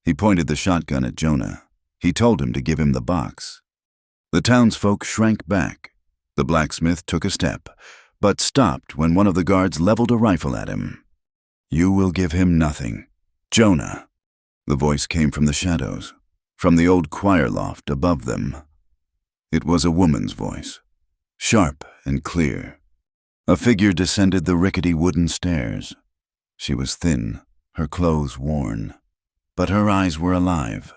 S1: He pointed the shotgun at Jonah. He told him to give him the box. The townsfolk shrank back. The blacksmith took a step, but stopped when one of the guards leveled a rifle at him. "You will give him nothing. Jonah." The voice came from the shadows, from the old choir loft above them. It was a woman's voice, sharp and clear. A figure descended the rickety wooden stairs. She was thin, her clothes worn, but her eyes were alive,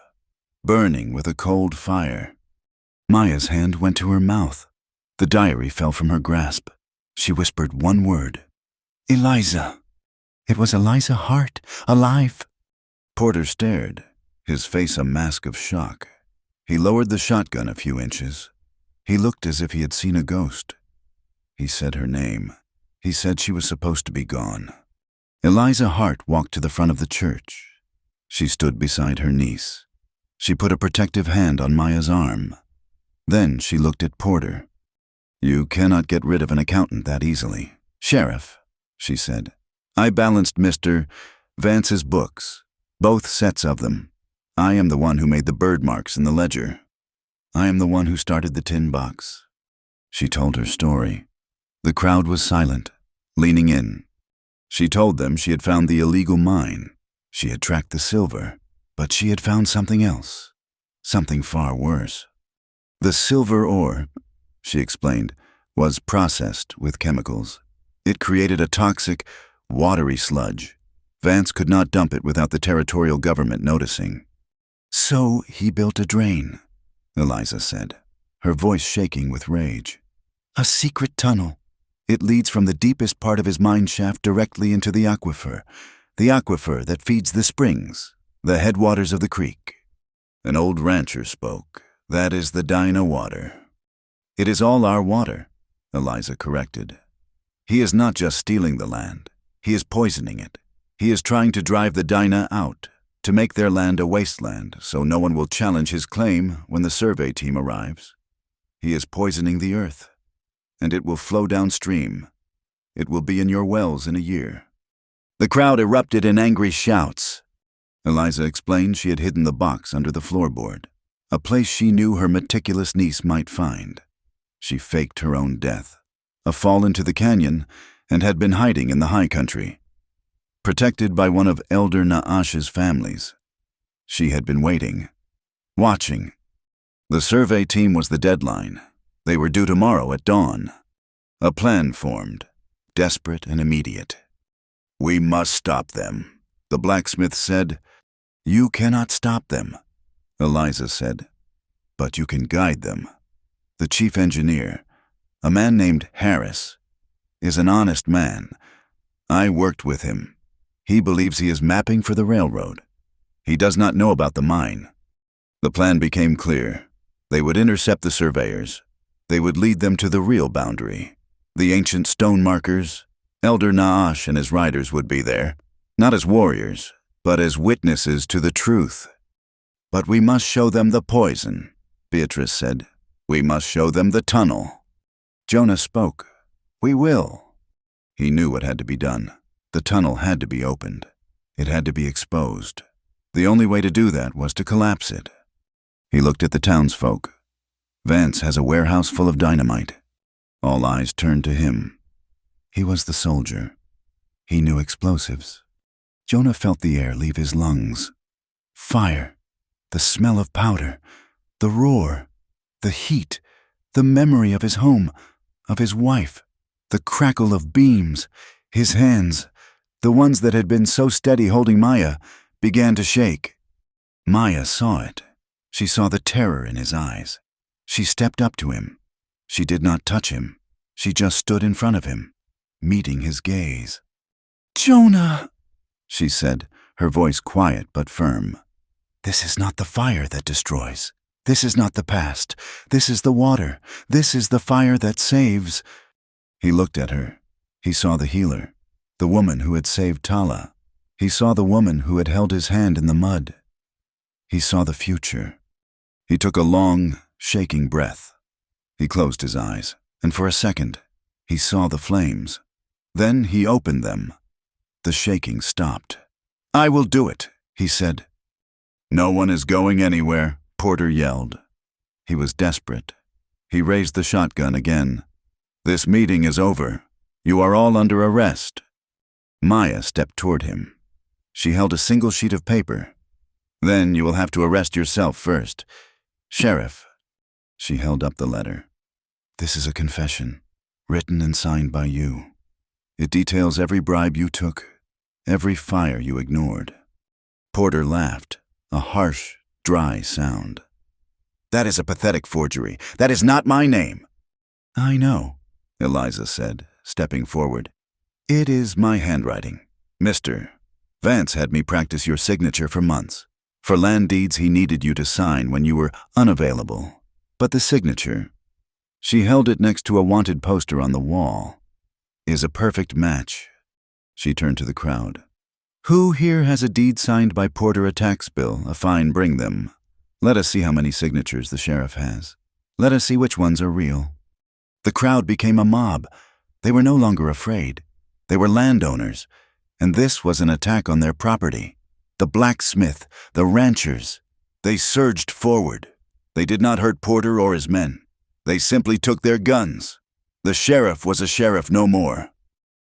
S1: burning with a cold fire. Maya's hand went to her mouth. The diary fell from her grasp. She whispered one word. "Eliza." It was Eliza Hart, alive. Porter stared, his face a mask of shock. He lowered the shotgun a few inches. He looked as if he had seen a ghost. He said her name. He said she was supposed to be gone. Eliza Hart walked to the front of the church. She stood beside her niece. She put a protective hand on Maya's arm. Then she looked at Porter. "You cannot get rid of an accountant that easily. Sheriff," she said, "I balanced Mr. Vance's books, both sets of them. I am the one who made the bird marks in the ledger. I am the one who started the tin box." She told her story. The crowd was silent, leaning in. She told them she had found the illegal mine. She had tracked the silver, but she had found something else, something far worse. The silver ore, she explained, was processed with chemicals. It created a toxic, watery sludge. Vance could not dump it without the territorial government noticing. "So he built a drain," Eliza said, her voice shaking with rage. "A secret tunnel. It leads from the deepest part of his mine shaft directly into the aquifer that feeds the springs, the headwaters of the creek." An old rancher spoke. "That is the Dinah water." "It is all our water," Eliza corrected. "He is not just stealing the land. He is poisoning it. He is trying to drive the Dinah out, to make their land a wasteland so no one will challenge his claim when the survey team arrives. He is poisoning the earth, and it will flow downstream. It will be in your wells in a year." The crowd erupted in angry shouts. Eliza explained she had hidden the box under the floorboard, a place she knew her meticulous niece might find. She faked her own death, a fall into the canyon, and had been hiding in the high country, protected by one of Elder Naash's families. She had been waiting, watching. The survey team was the deadline. They were due tomorrow at dawn. A plan formed, desperate and immediate. "We must stop them," the blacksmith said. "You cannot stop them," Eliza said, "but you can guide them." The chief engineer, a man named Harris, is an honest man. I worked with him. He believes he is mapping for the railroad. He does not know about the mine. The plan became clear. They would intercept the surveyors. They would lead them to the real boundary. The ancient stone markers. Elder Naash and his riders would be there, not as warriors, but as witnesses to the truth. "But we must show them the poison," Beatrice said. "We must show them the tunnel." Jonah spoke. "We will." He knew what had to be done. The tunnel had to be opened. It had to be exposed. The only way to do that was to collapse it. He looked at the townsfolk. "Vance has a warehouse full of dynamite." All eyes turned to him. He was the soldier. He knew explosives. Jonah felt the air leave his lungs. Fire, the smell of powder, the roar, the heat, the memory of his home, of his wife, the crackle of beams. His hands, the ones that had been so steady holding Maya, began to shake. Maya saw it. She saw the terror in his eyes. She stepped up to him. She did not touch him. She just stood in front of him, meeting his gaze. "Jonah," she said, her voice quiet but firm. "This is not the fire that destroys. This is not the past. This is the water. This is the fire that saves." He looked at her. He saw the healer, the woman who had saved Tala. He saw the woman who had held his hand in the mud. He saw the future. He took a long, shaking breath. He closed his eyes, and for a second, he saw the flames. Then he opened them. The shaking stopped. "I will do it," he said. "No one is going anywhere," Porter yelled. He was desperate. He raised the shotgun again. "This meeting is over. You are all under arrest." Maya stepped toward him. She held a single sheet of paper. "Then you will have to arrest yourself first. Sheriff." She held up the letter. "This is a confession, written and signed by you. It details every bribe you took, every fire you ignored." Porter laughed, a harsh, dry sound. "That is a pathetic forgery. That is not my name." "I know," Eliza said, stepping forward. "It is my handwriting. Mr. Vance had me practice your signature for months. For land deeds he needed you to sign when you were unavailable. But the signature," she held it next to a wanted poster on the wall, "is a perfect match." She turned to the crowd. "Who here has a deed signed by Porter, a tax bill, a fine? Bring them. Let us see how many signatures the sheriff has. Let us see which ones are real." The crowd became a mob. They were no longer afraid. They were landowners, and this was an attack on their property. The blacksmith, the ranchers. They surged forward. They did not hurt Porter or his men. They simply took their guns. The sheriff was a sheriff no more.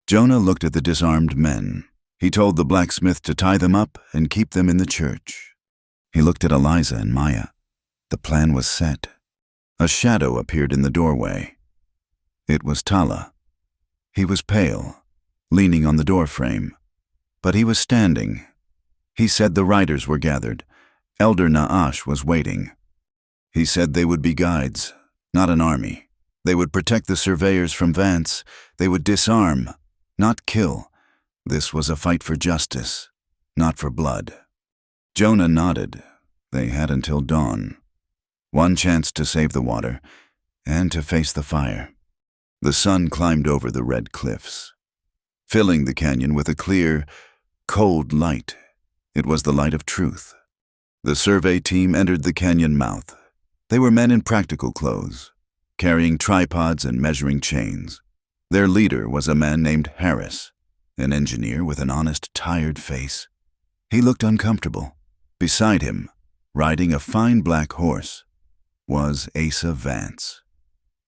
S1: Jonah looked at the disarmed men. He told the blacksmith to tie them up and keep them in the church. He looked at Eliza and Maya. The plan was set. A shadow appeared in the doorway. It was Tala. He was pale, leaning on the doorframe, but he was standing. He said the riders were gathered. Elder Naash was waiting. He said they would be guides, not an army. They would protect the surveyors from Vance. They would disarm, not kill. This was a fight for justice, not for blood. Jonah nodded. They had until dawn. One chance to save the water and to face the fire. The sun climbed over the red cliffs, filling the canyon with a clear, cold light. It was the light of truth. The survey team entered the canyon mouth. They were men in practical clothes, carrying tripods and measuring chains. Their leader was a man named Harris, an engineer with an honest, tired face. He looked uncomfortable. Beside him, riding a fine black horse, was Asa Vance.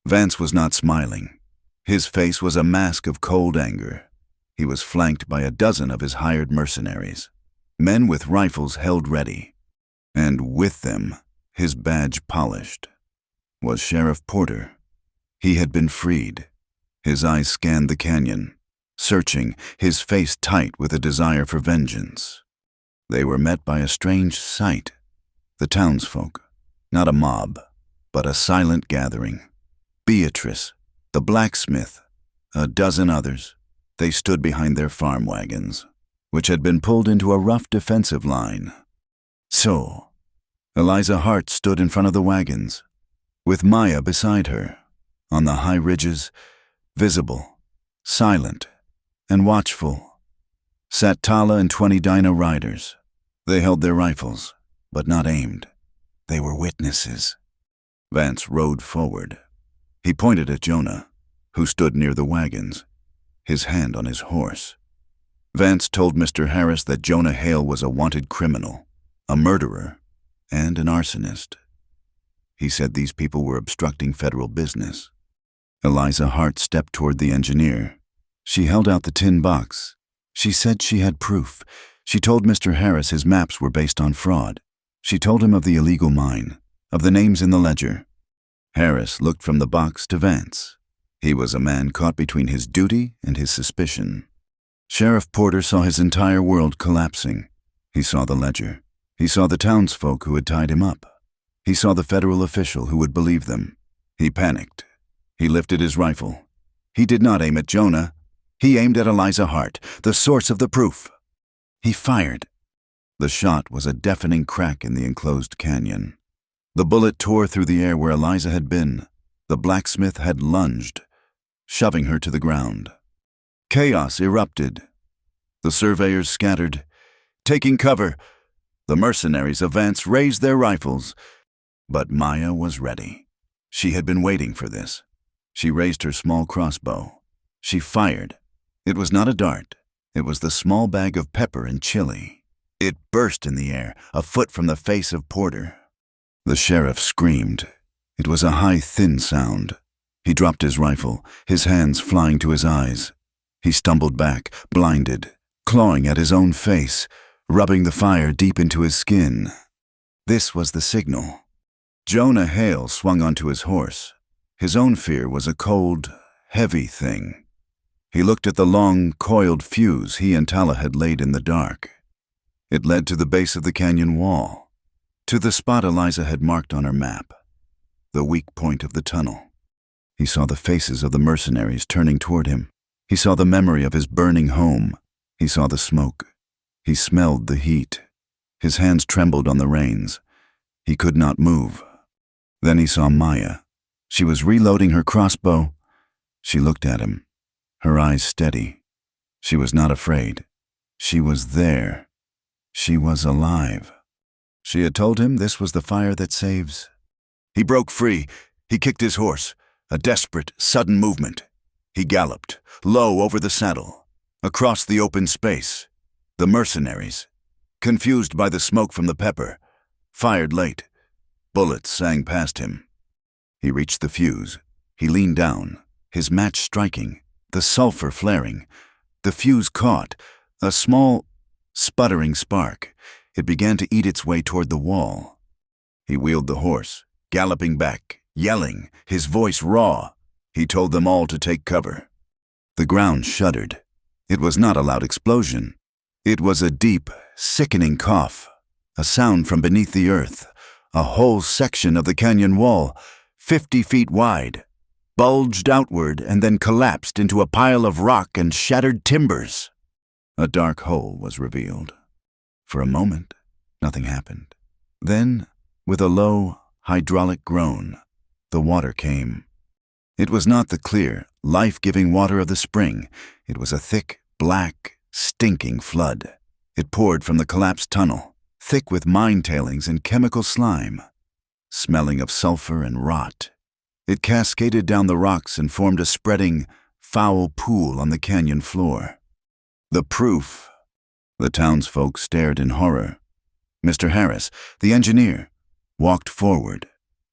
S1: Vance was not smiling. His face was a mask of cold anger. He was flanked by a dozen of his hired mercenaries, men with rifles held ready, and with them, his badge polished, was Sheriff Porter. He had been freed. His eyes scanned the canyon, searching, his face tight with a desire for vengeance. They were met by a strange sight. The townsfolk, not a mob, but a silent gathering. Beatrice, the blacksmith, a dozen others. They stood behind their farm wagons, which had been pulled into a rough defensive line. So, Eliza Hart stood in front of the wagons, with Maya beside her, on the high ridges, visible, silent, and watchful. Sat Tala and 20 Dinah riders. They held their rifles, but not aimed. They were witnesses. Vance rode forward. He pointed at Jonah, who stood near the wagons, his hand on his horse. Vance told Mr. Harris that Jonah Hale was a wanted criminal, a murderer, and an arsonist. He said these people were obstructing federal business. Eliza Hart stepped toward the engineer. She held out the tin box. She said she had proof. She told Mr. Harris his maps were based on fraud. She told him of the illegal mine, of the names in the ledger. Harris looked from the box to Vance. He was a man caught between his duty and his suspicion. Sheriff Porter saw his entire world collapsing. He saw the ledger. He saw the townsfolk who had tied him up. He saw the federal official who would believe them. He panicked. He lifted his rifle. He did not aim at Jonah. He aimed at Eliza Hart, the source of the proof. He fired. The shot was a deafening crack in the enclosed canyon. The bullet tore through the air where Eliza had been. The blacksmith had lunged, shoving her to the ground. Chaos erupted. The surveyors scattered, taking cover. The mercenaries of Vance raised their rifles. But Maya was ready. She had been waiting for this. She raised her small crossbow. She fired. It was not a dart. It was the small bag of pepper and chili. It burst in the air, a foot from the face of Porter. The sheriff screamed. It was a high, thin sound. He dropped his rifle, his hands flying to his eyes. He stumbled back, blinded, clawing at his own face, rubbing the fire deep into his skin. This was the signal. Jonah Hale swung onto his horse. His own fear was a cold, heavy thing. He looked at the long, coiled fuse he and Tala had laid in the dark. It led to the base of the canyon wall, to the spot Eliza had marked on her map, the weak point of the tunnel. He saw the faces of the mercenaries turning toward him. He saw the memory of his burning home. He saw the smoke. He smelled the heat. His hands trembled on the reins. He could not move. Then he saw Maya. She was reloading her crossbow. She looked at him, her eyes steady. She was not afraid. She was there. She was alive. She had told him this was the fire that saves. He broke free. He kicked his horse, a desperate, sudden movement. He galloped, low over the saddle, across the open space. The mercenaries, confused by the smoke from the pepper, fired late. Bullets sang past him. He reached the fuse. He leaned down, his match striking, the sulfur flaring. The fuse caught, a small, sputtering spark. It began to eat its way toward the wall. He wheeled the horse, galloping back, yelling, his voice raw. He told them all to take cover. The ground shuddered. It was not a loud explosion. It was a deep, sickening cough, a sound from beneath the earth. A whole section of the canyon wall, 50 feet wide, bulged outward and then collapsed into a pile of rock and shattered timbers. A dark hole was revealed. For a moment, nothing happened. Then, with a low, hydraulic groan, the water came. It was not the clear, life-giving water of the spring. It was a thick, black, stinking flood. It poured from the collapsed tunnel, thick with mine tailings and chemical slime, smelling of sulfur and rot. It cascaded down the rocks and formed a spreading, foul pool on the canyon floor. The proof. The townsfolk stared in horror. Mr. Harris, the engineer, walked forward.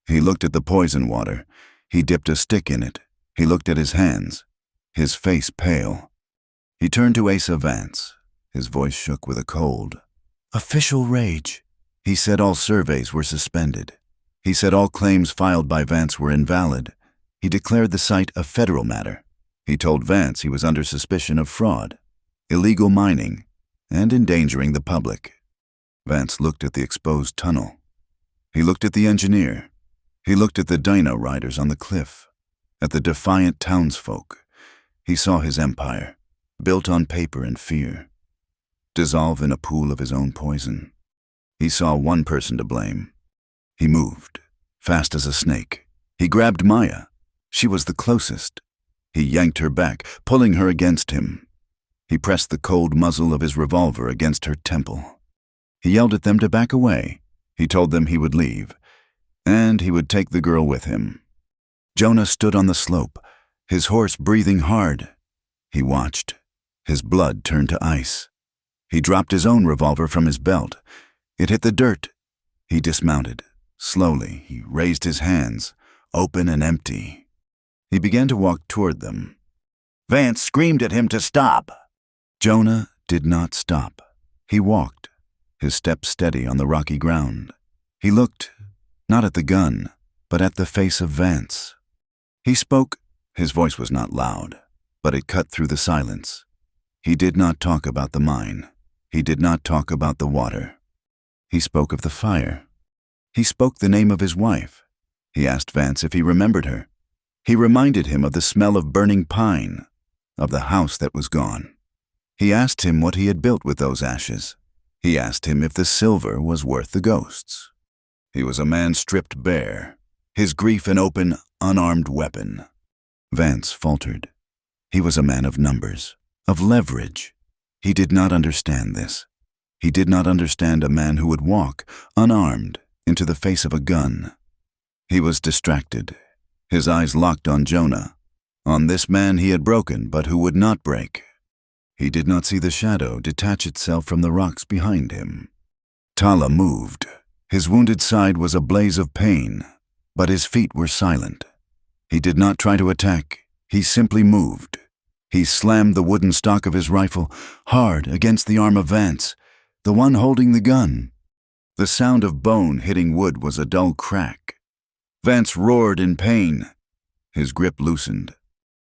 S1: He looked at the poison water. He dipped a stick in it. He looked at his hands, his face pale. He turned to Asa Vance. His voice shook with a cold, official rage. He said all surveys were suspended. He said all claims filed by Vance were invalid. He declared the site a federal matter. He told Vance he was under suspicion of fraud, illegal mining, and endangering the public. Vance looked at the exposed tunnel. He looked at the engineer. He looked at the dino riders on the cliff, at the defiant townsfolk. He saw his empire, built on paper and fear, dissolve in a pool of his own poison. He saw one person to blame. He moved, fast as a snake. He grabbed Maya. She was the closest. He yanked her back, pulling her against him. He pressed the cold muzzle of his revolver against her temple. He yelled at them to back away. He told them he would leave, and he would take the girl with him. Jonah stood on the slope, his horse breathing hard. He watched. His blood turned to ice. He dropped his own revolver from his belt. It hit the dirt. He dismounted. Slowly, he raised his hands, open and empty. He began to walk toward them. Vance screamed at him to stop. Jonah did not stop. He walked, his steps steady on the rocky ground. He looked, not at the gun, but at the face of Vance. He spoke. His voice was not loud, but it cut through the silence. He did not talk about the mine. He did not talk about the water. He spoke of the fire. He spoke the name of his wife. He asked Vance if he remembered her. He reminded him of the smell of burning pine, of the house that was gone. He asked him what he had built with those ashes. He asked him if the silver was worth the ghosts. He was a man stripped bare, his grief an open, unarmed weapon. Vance faltered. He was a man of numbers, of leverage. He did not understand this. He did not understand a man who would walk, unarmed, into the face of a gun. He was distracted, his eyes locked on Jonah, on this man he had broken but who would not break. He did not see the shadow detach itself from the rocks behind him. Tala moved. His wounded side was a blaze of pain, but his feet were silent. He did not try to attack. He simply moved. He slammed the wooden stock of his rifle hard against the arm of Vance, the one holding the gun. The sound of bone hitting wood was a dull crack. Vance roared in pain. His grip loosened.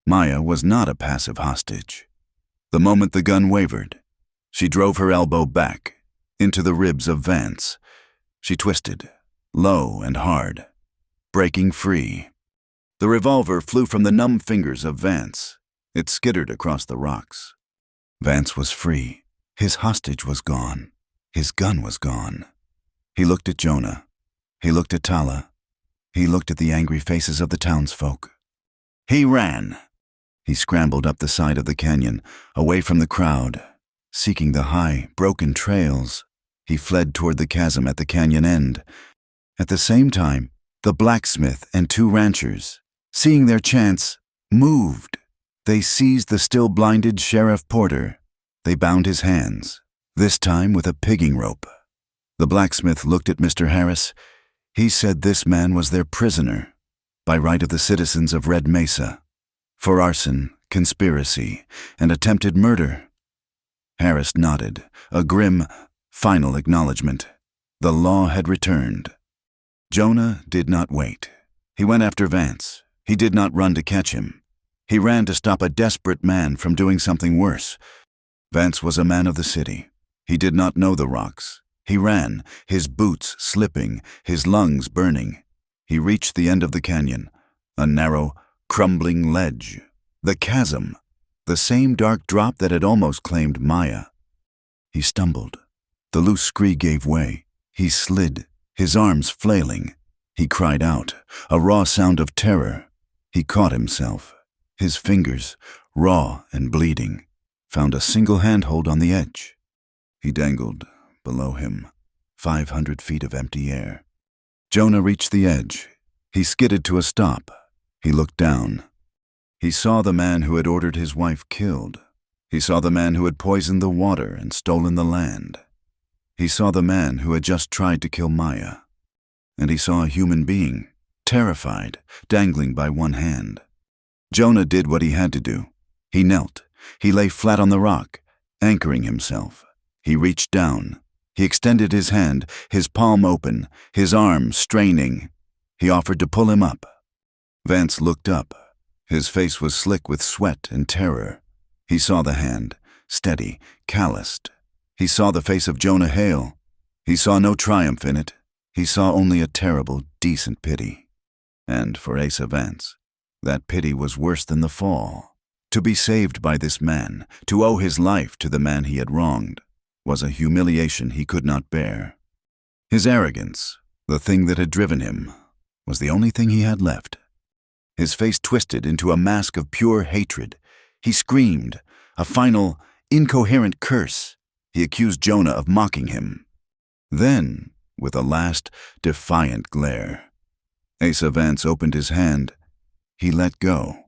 S1: Maya was not a passive hostage. The moment the gun wavered, she drove her elbow back into the ribs of Vance. She twisted, low and hard, breaking free. The revolver flew from the numb fingers of Vance. It skittered across the rocks. Vance was free. His hostage was gone. His gun was gone. He looked at Jonah. He looked at Tala. He looked at the angry faces of the townsfolk. He ran. He scrambled up the side of the canyon, away from the crowd, seeking the high, broken trails. He fled toward the chasm at the canyon end. At the same time, the blacksmith and 2 ranchers, seeing their chance, moved. They seized the still blinded Sheriff Porter. They bound his hands, this time with a pigging rope. The blacksmith looked at Mr. Harris. He said this man was their prisoner, by right of the citizens of Red Mesa, for arson, conspiracy, and attempted murder. Harris nodded, a grim, final acknowledgement. The law had returned. Jonah did not wait. He went after Vance. He did not run to catch him. He ran to stop a desperate man from doing something worse. Vance was a man of the city. He did not know the rocks. He ran, his boots slipping, his lungs burning. He reached the end of the canyon, a narrow, crumbling ledge. The chasm, the same dark drop that had almost claimed Maya. He stumbled. The loose scree gave way. He slid, his arms flailing. He cried out, a raw sound of terror. He caught himself. His fingers, raw and bleeding, found a single handhold on the edge. He dangled below him, 500 feet of empty air. Jonah reached the edge. He skidded to a stop. He looked down. He saw the man who had ordered his wife killed. He saw the man who had poisoned the water and stolen the land. He saw the man who had just tried to kill Maya. And he saw a human being, terrified, dangling by one hand. Jonah did what he had to do. He knelt. He lay flat on the rock, anchoring himself. He reached down. He extended his hand, his palm open, his arm straining. He offered to pull him up. Vance looked up. His face was slick with sweat and terror. He saw the hand, steady, calloused. He saw the face of Jonah Hale. He saw no triumph in it. He saw only a terrible, decent pity. And for Asa Vance, that pity was worse than the fall. To be saved by this man, to owe his life to the man he had wronged, was a humiliation he could not bear. His arrogance, the thing that had driven him, was the only thing he had left. His face twisted into a mask of pure hatred. He screamed, a final, incoherent curse. He accused Jonah of mocking him. Then, with a last, defiant glare, Asa Vance opened his hand. He let go.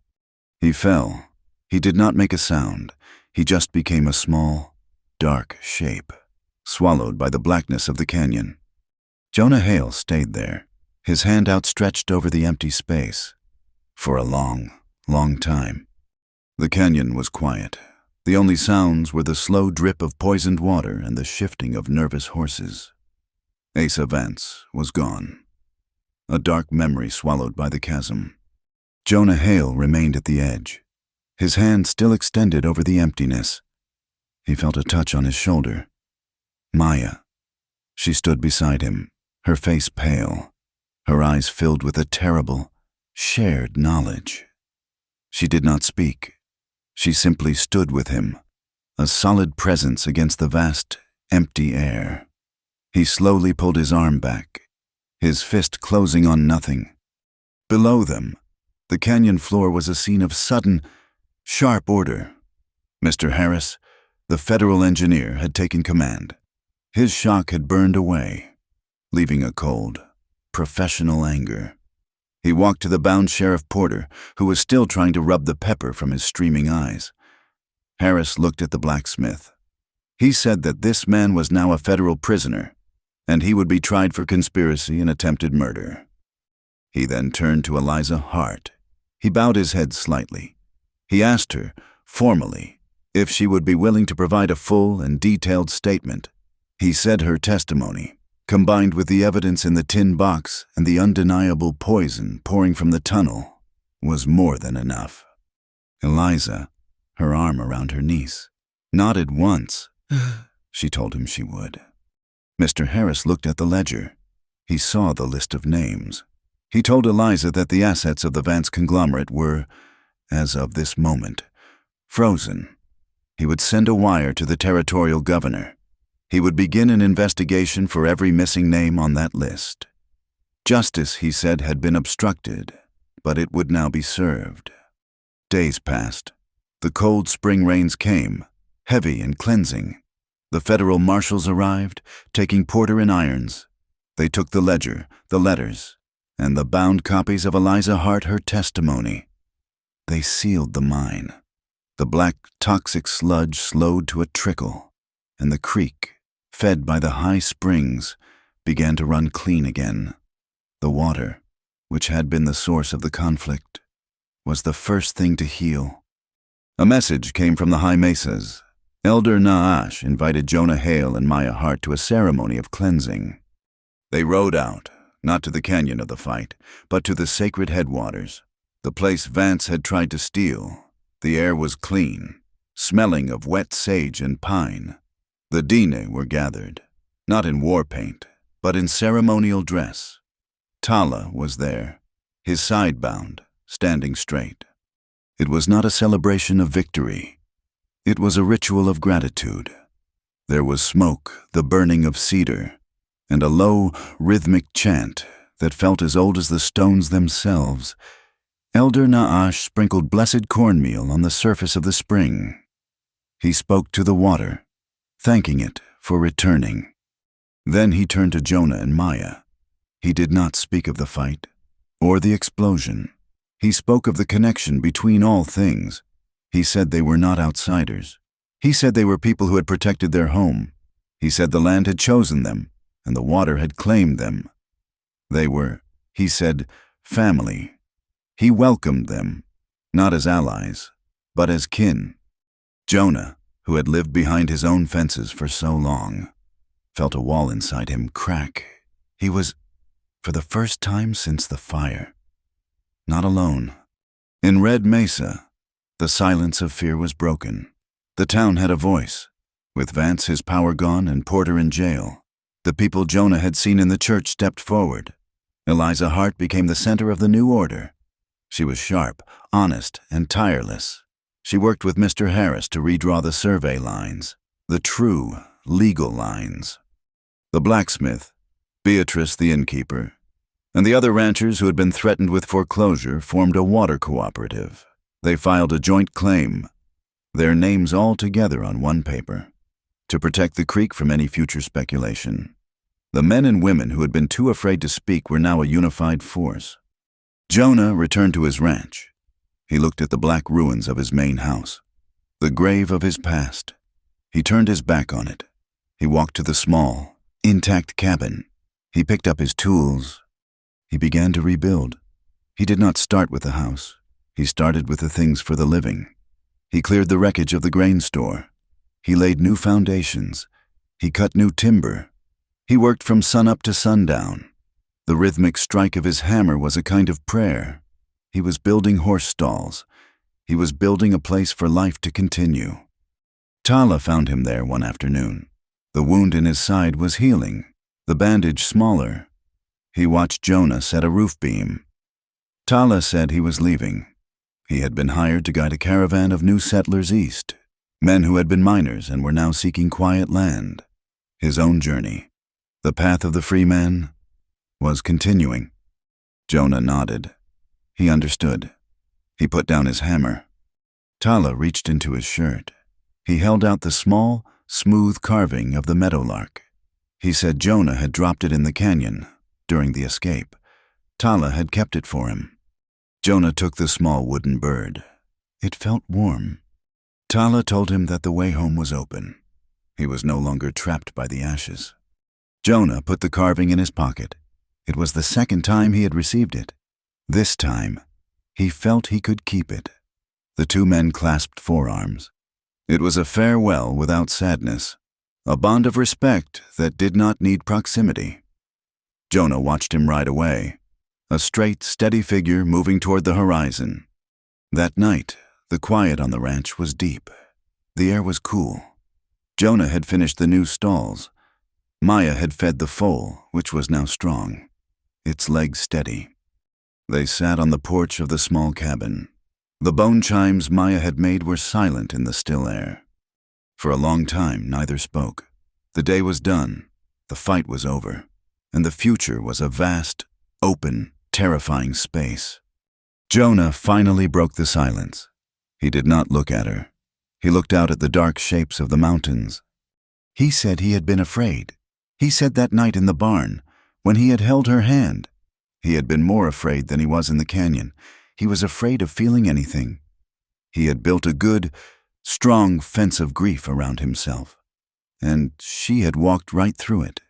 S1: He fell. He did not make a sound. He just became a small, dark shape, swallowed by the blackness of the canyon. Jonah Hale stayed there, his hand outstretched over the empty space, for a long, long time. The canyon was quiet. The only sounds were the slow drip of poisoned water and the shifting of nervous horses. Asa Vance was gone, a dark memory swallowed by the chasm. Jonah Hale remained at the edge, his hand still extended over the emptiness. He felt a touch on his shoulder. Maya. She stood beside him, her face pale, her eyes filled with a terrible, shared knowledge. She did not speak. She simply stood with him, a solid presence against the vast, empty air. He slowly pulled his arm back, his fist closing on nothing. Below them, the canyon floor was a scene of sudden, sharp order. Mr. Harris, the federal engineer, had taken command. His shock had burned away, leaving a cold, professional anger. He walked to the bound Sheriff Porter, who was still trying to rub the pepper from his streaming eyes. Harris looked at the blacksmith. He said that this man was now a federal prisoner, and he would be tried for conspiracy and attempted murder. He then turned to Eliza Hart. He bowed his head slightly. He asked her, formally, if she would be willing to provide a full and detailed statement. He said her testimony, combined with the evidence in the tin box and the undeniable poison pouring from the tunnel, was more than enough. Eliza, her arm around her niece, nodded once. She told him she would. Mr. Harris looked at the ledger. He saw the list of names. He told Eliza that the assets of the Vance conglomerate were, as of this moment, frozen. He would send a wire to the territorial governor. He would begin an investigation for every missing name on that list. Justice, he said, had been obstructed, but it would now be served. Days passed. The cold spring rains came, heavy and cleansing. The federal marshals arrived, taking Porter in irons. They took the ledger, the letters, and the bound copies of Eliza Hart, her testimony. They sealed the mine. The black, toxic sludge slowed to a trickle, and the creek, fed by the high springs, began to run clean again. The water, which had been the source of the conflict, was the first thing to heal. A message came from the high mesas. Elder Naash invited Jonah Hale and Maya Hart to a ceremony of cleansing. They rode out, not to the canyon of the fight, but to the sacred headwaters. The place Vance had tried to steal. The air was clean, smelling of wet sage and pine. The Dine were gathered, not in war paint, but in ceremonial dress. Tala was there, his side bound, standing straight. It was not a celebration of victory. It was a ritual of gratitude. There was smoke, the burning of cedar, and a low, rhythmic chant that felt as old as the stones themselves. Elder Naash sprinkled blessed cornmeal on the surface of the spring. He spoke to the water, thanking it for returning. Then he turned to Jonah and Maya. He did not speak of the fight or the explosion. He spoke of the connection between all things. He said they were not outsiders. He said they were people who had protected their home. He said the land had chosen them, and the water had claimed them. They were, he said, family. He welcomed them, not as allies, but as kin. Jonah, who had lived behind his own fences for so long, felt a wall inside him crack. He was, for the first time since the fire, not alone. In Red Mesa, the silence of fear was broken. The town had a voice. With Vance, his power gone, and Porter in jail, the people Jonah had seen in the church stepped forward. Eliza Hart became the center of the new order. She was sharp, honest, and tireless. She worked with Mr. Harris to redraw the survey lines, the true, legal lines. The blacksmith, Beatrice the innkeeper, and the other ranchers who had been threatened with foreclosure formed a water cooperative. They filed a joint claim, their names all together on one paper, to protect the creek from any future speculation. The men and women who had been too afraid to speak were now a unified force. Jonah returned to his ranch. He looked at the black ruins of his main house, the grave of his past. He turned his back on it. He walked to the small, intact cabin. He picked up his tools. He began to rebuild. He did not start with the house. He started with the things for the living. He cleared the wreckage of the grain store. He laid new foundations. He cut new timber. He worked from sunup to sundown. The rhythmic strike of his hammer was a kind of prayer. He was building horse stalls. He was building a place for life to continue. Tala found him there one afternoon. The wound in his side was healing, the bandage smaller, He watched Jonah set a roof beam. Tala said he was leaving. He had been hired to guide a caravan of new settlers east, men who had been miners and were now seeking quiet land. His own journey, the path of the free man, was continuing. Jonah nodded. He understood. He put down his hammer. Tala reached into his shirt. He held out the small, smooth carving of the meadowlark. He said Jonah had dropped it in the canyon during the escape. Tala had kept it for him. Jonah took the small wooden bird. It felt warm. Tala told him that the way home was open. He was no longer trapped by the ashes. Jonah put the carving in his pocket. It was the second time he had received it. This time, he felt he could keep it. The two men clasped forearms. It was a farewell without sadness, a bond of respect that did not need proximity. Jonah watched him ride away, a straight, steady figure moving toward the horizon. That night, the quiet on the ranch was deep. The air was cool. Jonah had finished the new stalls. Maya had fed the foal, which was now strong, its legs steady. They sat on the porch of the small cabin. The bone chimes Maya had made were silent in the still air. For a long time, neither spoke. The day was done, the fight was over, and the future was a vast, open, terrifying space. Jonah finally broke the silence. He did not look at her. He looked out at the dark shapes of the mountains. He said he had been afraid. He said that night in the barn, when he had held her hand. He had been more afraid than he was in the canyon. He was afraid of feeling anything. He had built a good, strong fence of grief around himself, and she had walked right through it.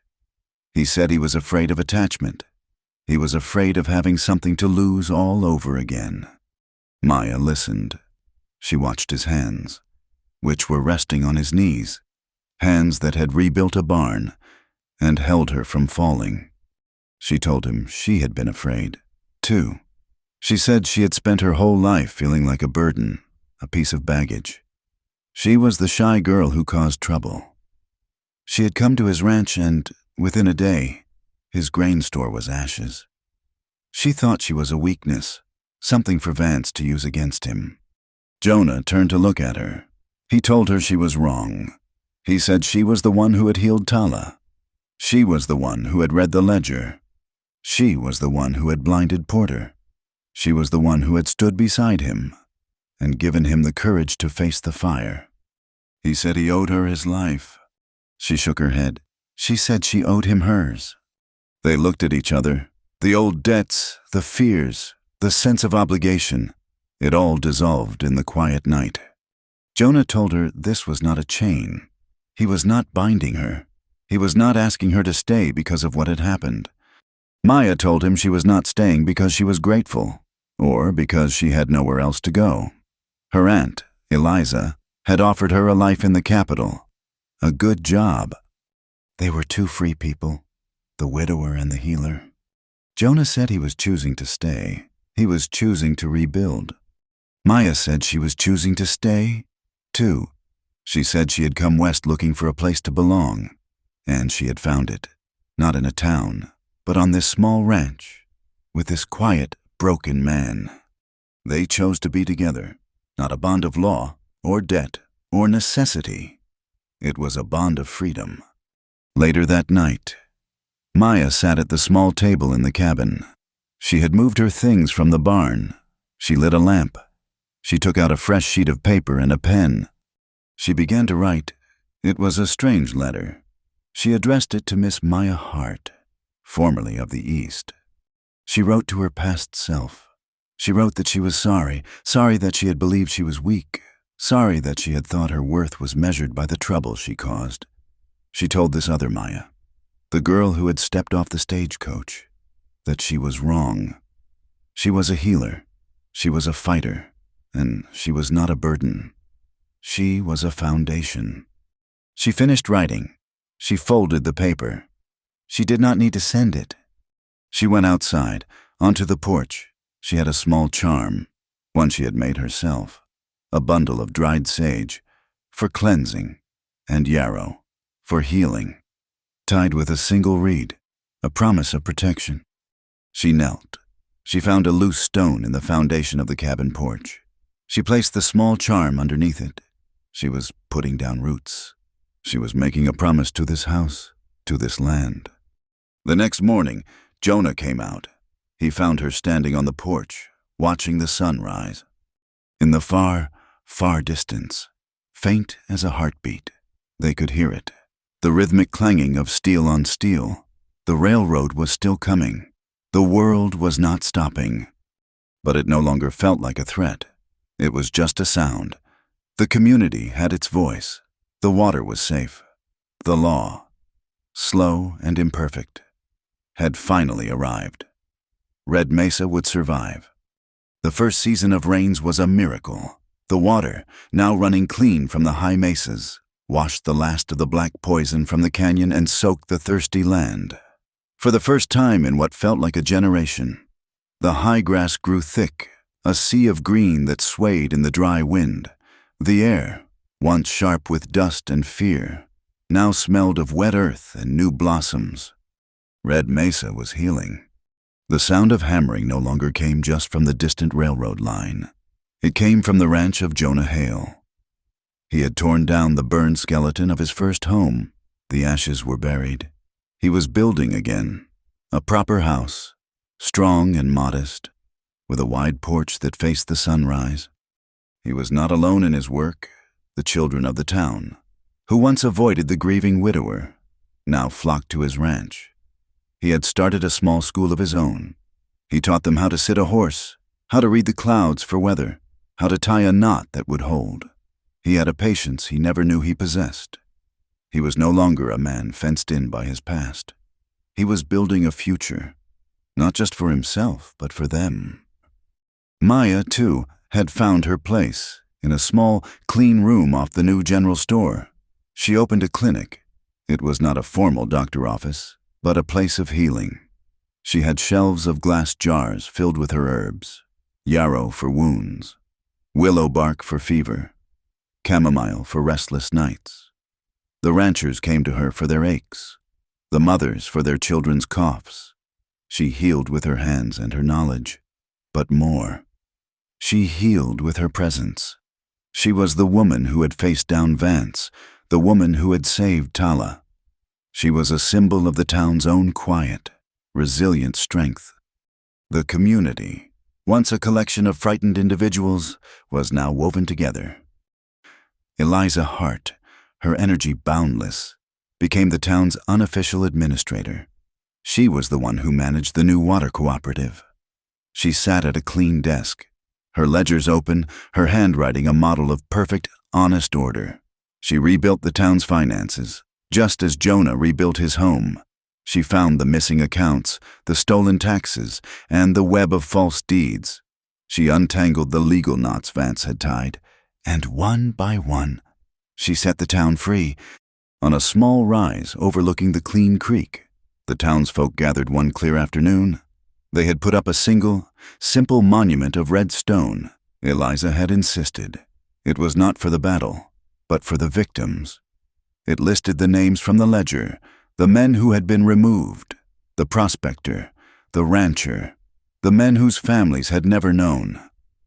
S1: He said he was afraid of attachment. He was afraid of having something to lose all over again. Maya listened. She watched his hands, which were resting on his knees, hands that had rebuilt a barn and held her from falling. She told him she had been afraid, too. She said she had spent her whole life feeling like a burden, a piece of baggage. She was the shy girl who caused trouble. She had come to his ranch and, within a day, his grain store was ashes. She thought she was a weakness, something for Vance to use against him. Jonah turned to look at her. He told her she was wrong. He said she was the one who had healed Tala. She was the one who had read the ledger. She was the one who had blinded Porter. She was the one who had stood beside him and given him the courage to face the fire. He said he owed her his life. She shook her head. She said she owed him hers. They looked at each other. The old debts, the fears, the sense of obligation, it all dissolved in the quiet night. Jonah told her this was not a chain. He was not binding her. He was not asking her to stay because of what had happened. Maya told him she was not staying because she was grateful, or because she had nowhere else to go. Her aunt, Eliza, had offered her a life in the capital, a good job. They were two free people, the widower and the healer. Jonah said he was choosing to stay. He was choosing to rebuild. Maya said she was choosing to stay, too. She said she had come west looking for a place to belong, and she had found it, not in a town, but on this small ranch, with this quiet, broken man. They chose to be together, not a bond of law, or debt, or necessity. It was a bond of freedom. Later that night, Maya sat at the small table in the cabin. She had moved her things from the barn. She lit a lamp. She took out a fresh sheet of paper and a pen. She began to write. It was a strange letter. She addressed it to Miss Maya Hart, formerly of the East. She wrote to her past self. She wrote that she was sorry that she had believed she was weak, sorry that she had thought her worth was measured by the trouble she caused. She told this other Maya, the girl who had stepped off the stagecoach, that she was wrong. She was a healer, she was a fighter, and she was not a burden. She was a foundation. She finished writing. She folded the paper. She did not need to send it. She went outside, onto the porch. She had a small charm, one she had made herself, a bundle of dried sage, for cleansing, and yarrow, for healing, tied with a single reed, a promise of protection. She knelt. She found a loose stone in the foundation of the cabin porch. She placed the small charm underneath it. She was putting down roots. She was making a promise to this house, to this land. The next morning, Jonah came out. He found her standing on the porch, watching the sun rise. In the far, far distance, faint as a heartbeat, they could hear it. The rhythmic clanging of steel on steel. The railroad was still coming. The world was not stopping. But it no longer felt like a threat. It was just a sound. The community had its voice. The water was safe. The law, slow and imperfect, had finally arrived. Red Mesa would survive. The first season of rains was a miracle. The water, now running clean from the high mesas, washed the last of the black poison from the canyon and soaked the thirsty land. For the first time in what felt like a generation, the high grass grew thick, a sea of green that swayed in the dry wind. The air, once sharp with dust and fear, now smelled of wet earth and new blossoms. Red Mesa was healing. The sound of hammering no longer came just from the distant railroad line. It came from the ranch of Jonah Hale. He had torn down the burned skeleton of his first home. The ashes were buried. He was building again, a proper house, strong and modest, with a wide porch that faced the sunrise. He was not alone in his work. The children of the town, who once avoided the grieving widower, now flocked to his ranch. He had started a small school of his own. He taught them how to sit a horse, how to read the clouds for weather, how to tie a knot that would hold. He had a patience he never knew he possessed. He was no longer a man fenced in by his past. He was building a future, not just for himself, but for them. Maya, too, had found her place in a small, clean room off the new general store. She opened a clinic. It was not a formal doctor office, but a place of healing. She had shelves of glass jars filled with her herbs, yarrow for wounds, willow bark for fever, chamomile for restless nights. The ranchers came to her for their aches, the mothers for their children's coughs. She healed with her hands and her knowledge, but more. She healed with her presence. She was the woman who had faced down Vance, the woman who had saved Tala. She was a symbol of the town's own quiet, resilient strength. The community, once a collection of frightened individuals, was now woven together. Eliza Hart, her energy boundless, became the town's unofficial administrator. She was the one who managed the new water cooperative. She sat at a clean desk, her ledgers open, her handwriting a model of perfect, honest order. She rebuilt the town's finances, just as Jonah rebuilt his home. She found the missing accounts, the stolen taxes, and the web of false deeds. She untangled the legal knots Vance had tied, and one by one, she set the town free. On a small rise overlooking the clean creek, the townsfolk gathered one clear afternoon. They had put up a single, simple monument of red stone. Eliza had insisted. It was not for the battle, but for the victims. It listed the names from the ledger, the men who had been removed, the prospector, the rancher, the men whose families had never known.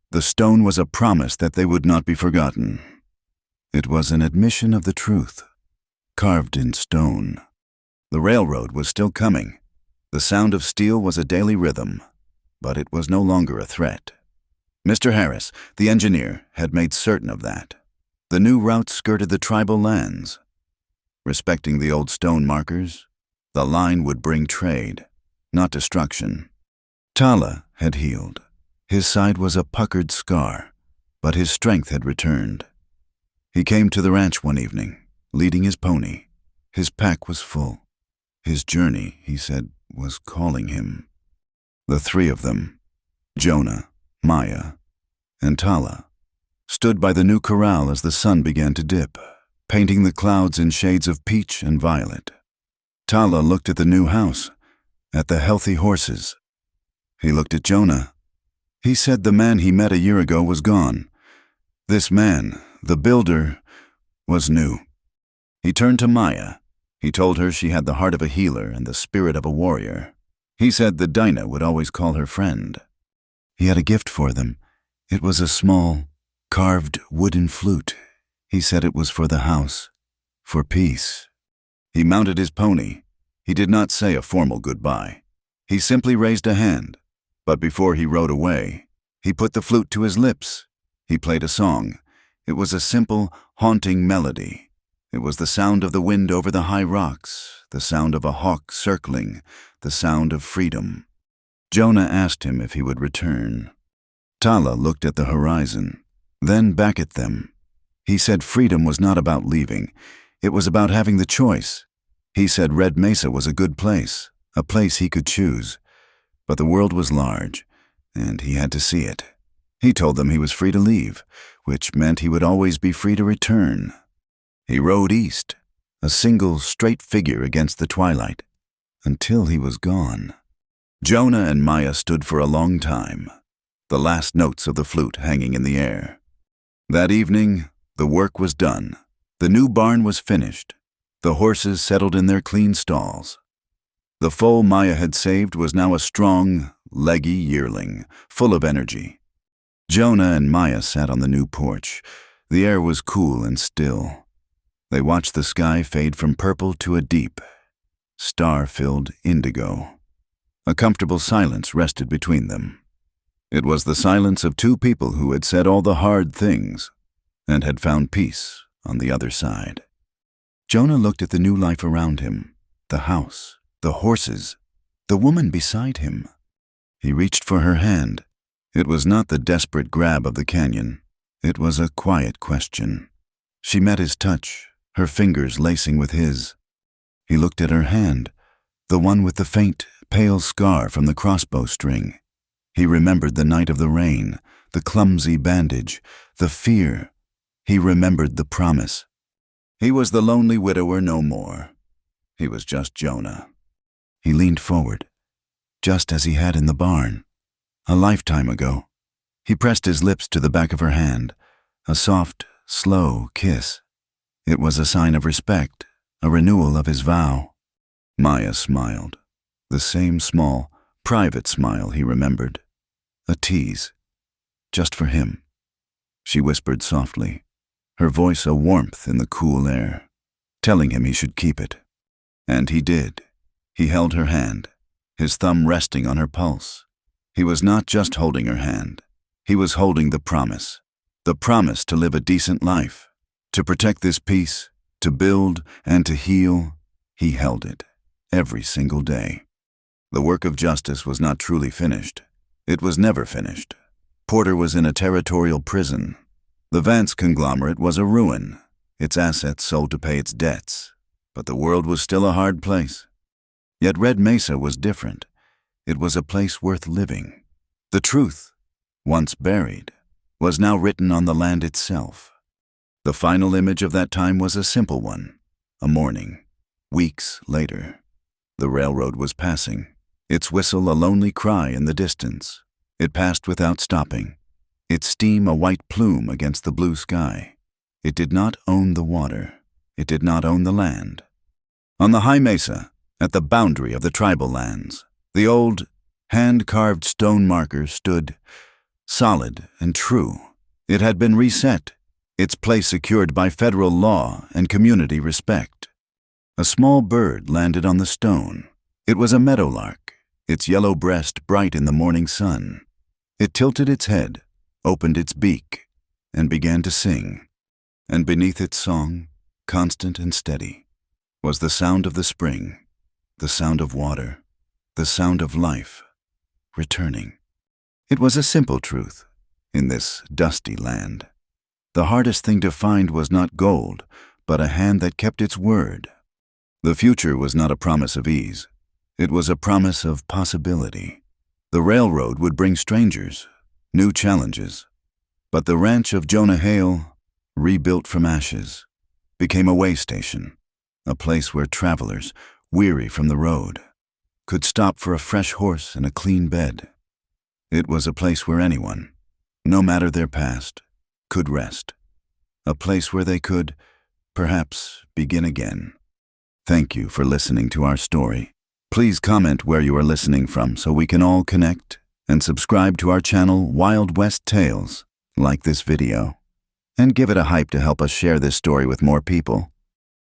S1: The stone was a promise that they would not be forgotten. It was an admission of the truth, carved in stone. The railroad was still coming. The sound of steel was a daily rhythm, but it was no longer a threat. Mr. Harris, the engineer, had made certain of that. The new route skirted the tribal lands. Respecting the old stone markers, the line would bring trade, not destruction. Tala had healed. His side was a puckered scar, but his strength had returned. He came to the ranch one evening, leading his pony. His pack was full. His journey, he said, was calling him. The three of them, Jonah, Maya, and Tala, stood by the new corral as the sun began to dip, painting the clouds in shades of peach and violet. Tala looked at the new house, at the healthy horses. He looked at Jonah. He said the man he met a year ago was gone. This man, the builder, was new. He turned to Maya. He told her she had the heart of a healer and the spirit of a warrior. He said the Dinah would always call her friend. He had a gift for them. It was a small, carved wooden flute. He said it was for the house, for peace. He mounted his pony. He did not say a formal goodbye. He simply raised a hand, but before he rode away, he put the flute to his lips. He played a song. It was a simple, haunting melody. It was the sound of the wind over the high rocks, the sound of a hawk circling, the sound of freedom. Jonah asked him if he would return. Tala looked at the horizon, then back at them. He said freedom was not about leaving. It was about having the choice. He said Red Mesa was a good place, a place he could choose. But the world was large, and he had to see it. He told them he was free to leave, which meant he would always be free to return. He rode east, a single straight figure against the twilight, until he was gone. Jonah and Maya stood for a long time, the last notes of the flute hanging in the air. That evening, the work was done. The new barn was finished. The horses settled in their clean stalls. The foal Maya had saved was now a strong, leggy yearling, full of energy. Jonah and Maya sat on the new porch. The air was cool and still. They watched the sky fade from purple to a deep, star-filled indigo. A comfortable silence rested between them. It was the silence of two people who had said all the hard things and had found peace on the other side. Jonah looked at the new life around him, the house, the horses, the woman beside him. He reached for her hand. It was not the desperate grab of the canyon. It was a quiet question. She met his touch, her fingers lacing with his. He looked at her hand, the one with the faint, pale scar from the crossbow string. He remembered the night of the rain, the clumsy bandage, the fear. He remembered the promise. He was the lonely widower no more. He was just Jonah. He leaned forward, just as he had in the barn, a lifetime ago. He pressed his lips to the back of her hand, a soft, slow kiss. It was a sign of respect, a renewal of his vow. Maya smiled, the same small, private smile he remembered. A tease, just for him. She whispered softly, her voice a warmth in the cool air, telling him he should keep it. And he did. He held her hand, his thumb resting on her pulse. He was not just holding her hand. He was holding the promise to live a decent life, to protect this peace, to build and to heal. He held it, every single day. The work of justice was not truly finished. It was never finished. Porter was in a territorial prison. The Vance conglomerate was a ruin, its assets sold to pay its debts. But the world was still a hard place. Yet Red Mesa was different. It was a place worth living. The truth, once buried, was now written on the land itself. The final image of that time was a simple one, a morning. Weeks later, the railroad was passing, its whistle a lonely cry in the distance. It passed without stopping, its steam a white plume against the blue sky. It did not own the water. It did not own the land. On the high mesa, at the boundary of the tribal lands, the old, hand-carved stone marker stood, solid and true. It had been reset, its place secured by federal law and community respect. A small bird landed on the stone. It was a meadowlark, its yellow breast bright in the morning sun. It tilted its head, opened its beak, and began to sing. And beneath its song, constant and steady, was the sound of the spring, the sound of water, the sound of life, returning. It was a simple truth in this dusty land. The hardest thing to find was not gold, but a hand that kept its word. The future was not a promise of ease. It was a promise of possibility. The railroad would bring strangers, new challenges. But the ranch of Jonah Hale, rebuilt from ashes, became a way station, a place where travelers, weary from the road, could stop for a fresh horse and a clean bed. It was a place where anyone, no matter their past, could rest. A place where they could, perhaps, begin again. Thank you for listening to our story. Please comment where you are listening from so we can all connect, and subscribe to our channel Wild West Tales. Like this video, and give it a hype to help us share this story with more people.